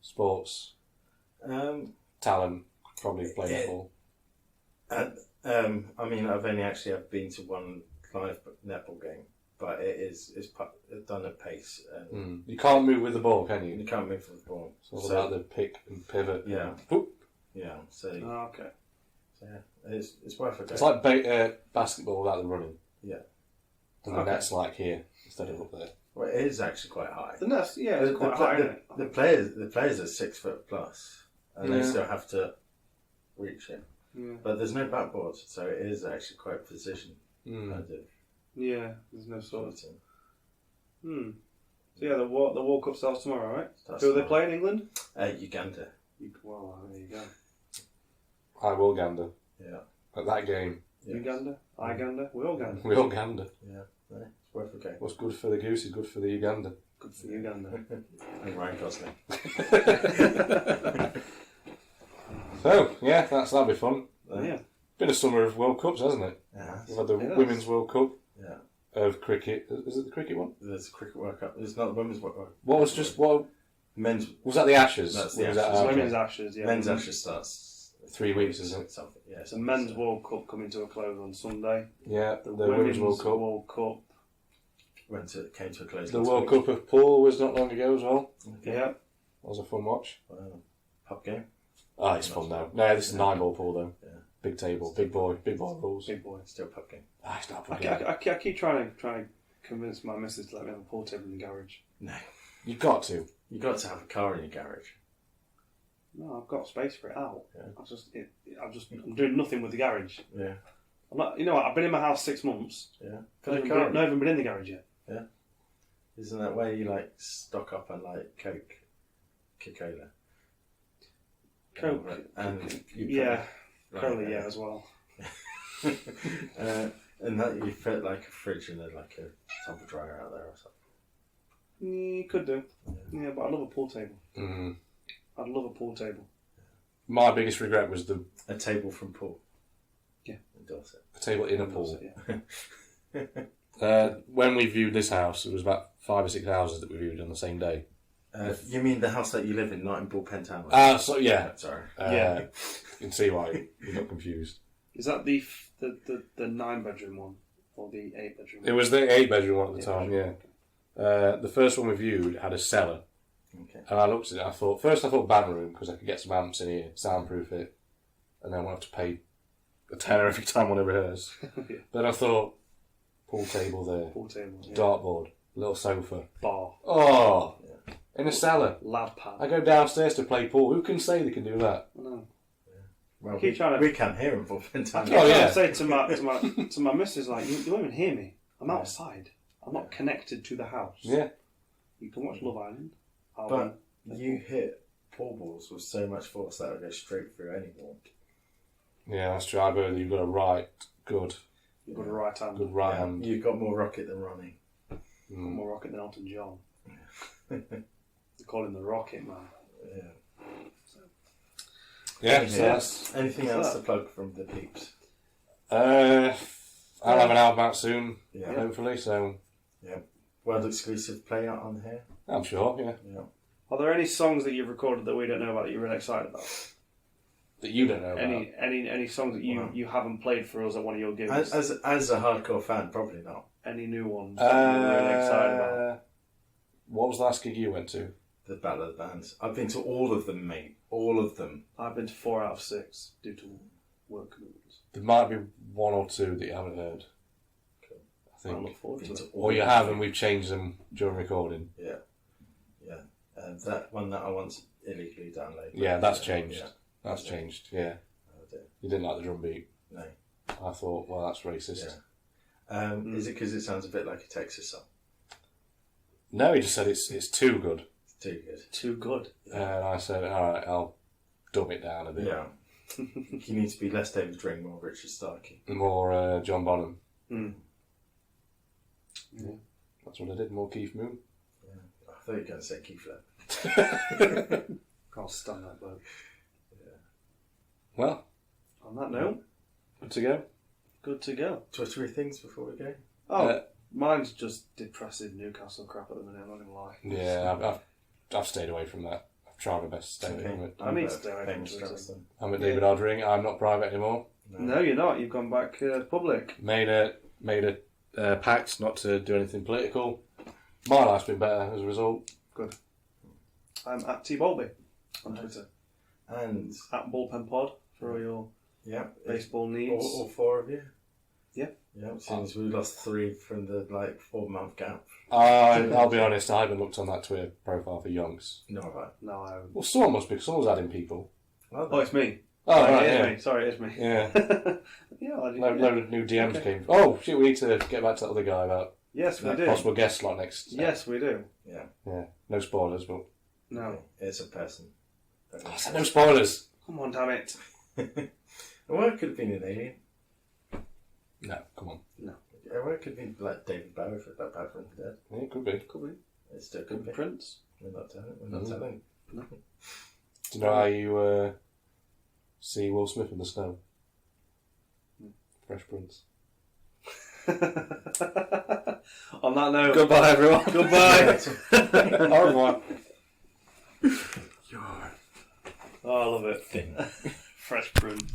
sports talent, could probably play netball. I mean, I've only actually been to one live netball game, but it's done at pace. And You can't move with the ball, can you? you can't move with the ball. It's all about the pick and pivot. Yeah. Whoop. Yeah, so Okay. yeah, it's worth a go. It's like basketball without the running. Yeah. And the net's like here instead of up there. Well, it is actually quite high. The net's, it's quite high, isn't it? The players are 6 foot plus, and they still have to reach it. Yeah. But there's no backboard, so it is actually quite precision. Kind of Yeah, there's no sort of... So yeah, the World Cup starts tomorrow, right? Starts Who are they tomorrow. playing? England? Uganda. Well, there you go. I will gander Yeah. at that game. Yes. Uganda, I gander, we all gander. We all gander. Yeah. No, it's worth a go. What's good for the goose is good for the Uganda. Good for Uganda. And Ryan Gosling. So yeah, that'll be fun. Yeah. Been a summer of World Cups, hasn't it? Yeah. We've had the It has. Women's World Cup Yeah. of cricket. Is it the cricket one? There's a cricket World Cup. It's not the women's World Cup. What was just what Men's was that? The Ashes. That's the Was that- Ashes. okay. Women's Ashes, yeah. men's Ashes starts 3 weeks, isn't it? Something. Yeah. It's a men's World Cup coming to a close on Sunday. Yeah, The the Women's World Cup. World Cup. Came to a close. The last World week. Cup of Pool was not long ago as well. Okay. Yeah. That was a fun watch. Pub game. Ah, it's fun though. No, this is 9-ball pool though. Yeah. Big table, big boy rules. Big boy. Still pub game. Ah, it's not I, a good game. I keep trying to convince my missus to let me have a pool table in the garage. No. You've got to. You got to have a car in your garage. No, I've got space for it out. Yeah. I'm doing nothing with the garage. Yeah. I'm not. You know what? I've been in my house 6 months. Yeah. Not even been in the garage yet. Isn't that where you like stock up on like Coca-Cola? Coke. And you Yeah. put- Cola, right, yeah, as well. and that you fit like a fridge and like a tumble dryer out there or something. You could do. Yeah, but I love a pool table. Mm. I'd love a pool table. My biggest regret was the A table from Paul. Yeah. In Dorset. table in a pool. Yeah. When we viewed this house, it was about 5 or 6 houses that we viewed on the same day. You mean the house that you live in, not in Bullpen Town? So yeah. Sorry. Yeah. You can see why you're not confused. Is that the 9-bedroom one or the 8-bedroom? It was the 8-bedroom one at the Yeah. time, yeah. The first one we viewed had a cellar. Okay. And I looked at it, I thought band room, because I could get some amps in here, soundproof it, and then I won't have to pay a tenner every time one rehearse. Yeah. Then I thought, pool table there, Pool table. Yeah. dartboard, little sofa. Bar. Oh, in a cellar. Lad pad. I go downstairs to play pool. Who can say they can do that? I know. Well, Keep trying to- we can hear in Bullpen Town. Oh, yeah. I say to my missus, like, you don't even hear me. I'm outside. I'm not connected to the house. Yeah. You can watch Love Island. But you hit pool balls with so much force that would go straight through any wall. Yeah, that's true. I believe you've got a good You've got a right hand. right Yeah, hand. you've got more rocket than Ronnie. More rocket than Elton John. They call him the Rocket Man. Yeah. Yeah, so that's... Anything else to plug from the peeps? I'll have an album out soon, Yeah. hopefully, so... Yeah. World exclusive play out on here. I'm sure, yeah. Yeah. Are there any songs that you've recorded that we don't know about that you're really excited about? That you don't know about. Any songs that you haven't played for us at one of your gigs? As a hardcore fan, probably not. Any new ones that you're really excited about? What was the last gig you went to? The Battle of the Bands. I've been to all of them, mate. All of them. I've been to 4 out of 6 due to work commitments. There might be 1 or 2 that you haven't heard. Cool. I I look think. forward to Been to it. all Or you of have, them. and we've changed them during recording. Yeah. Yeah. And that one that I once illegally downloaded. Yeah, that's changed. Yeah. That's changed, yeah. I did. You didn't like the drum beat. No. I thought, well, that's racist. Yeah. Is it because it sounds a bit like a Texas song? No, he just said it's too good. It's too good. Too good. And I said, alright, I'll dumb it down a bit. Yeah. You need to be less davidrdring, more Richard Starkey. More John Bonham. Mm. Yeah. That's what I did, more Keith Moon. Yeah. I thought you were going to say Keith Led. Can't stand that bloke. Well, On that note, good to go. good to go. Twittery things before we go. Oh, mine's just depressive Newcastle crap at the minute, I'm not going to lie. Yeah, I've stayed away from that. I've tried my best to stay away from it. I need to stay away from Famous Twitter. Strauss then. I'm at davidrdring. I'm not private anymore. No, you're not. You've gone back public. Made a pact not to do anything political. My life's been better as a result. Good. I'm at TBoultby on Twitter. And At Bullpen Pod for all your yeah, baseball needs. all 4 of you. Yeah. Yeah. Since we lost 3 from the 4-month gap. I'll be honest, I haven't looked on that Twitter profile for Yonks. No, right. No, I haven't. Well, someone must be. Someone's adding people. Well, Oh, it's me. Oh, Sorry, right, it is yeah. me. Sorry, it's me. Yeah. Yeah, I did. Load of new DMs came. Oh, shit, we need to get back to that other guy about Yes, we do. Possible guest slot next. Yes, we do. Yeah. Yeah. No spoilers, but. No. It's a person. I said no spoilers! Come on, damn it. Well, it could have been an alien. No, come on. Well, it could have been like David Bowie for that bad from dead. Yeah, it could be. Could be. It still could be. Prince. We're not telling. We're not telling. No. Do you know how you see Will Smith in the snow? Fresh Prince. On that note, Goodbye, everyone. goodbye. Au revoir. You're Oh, I love it. thin. Fresh Prince.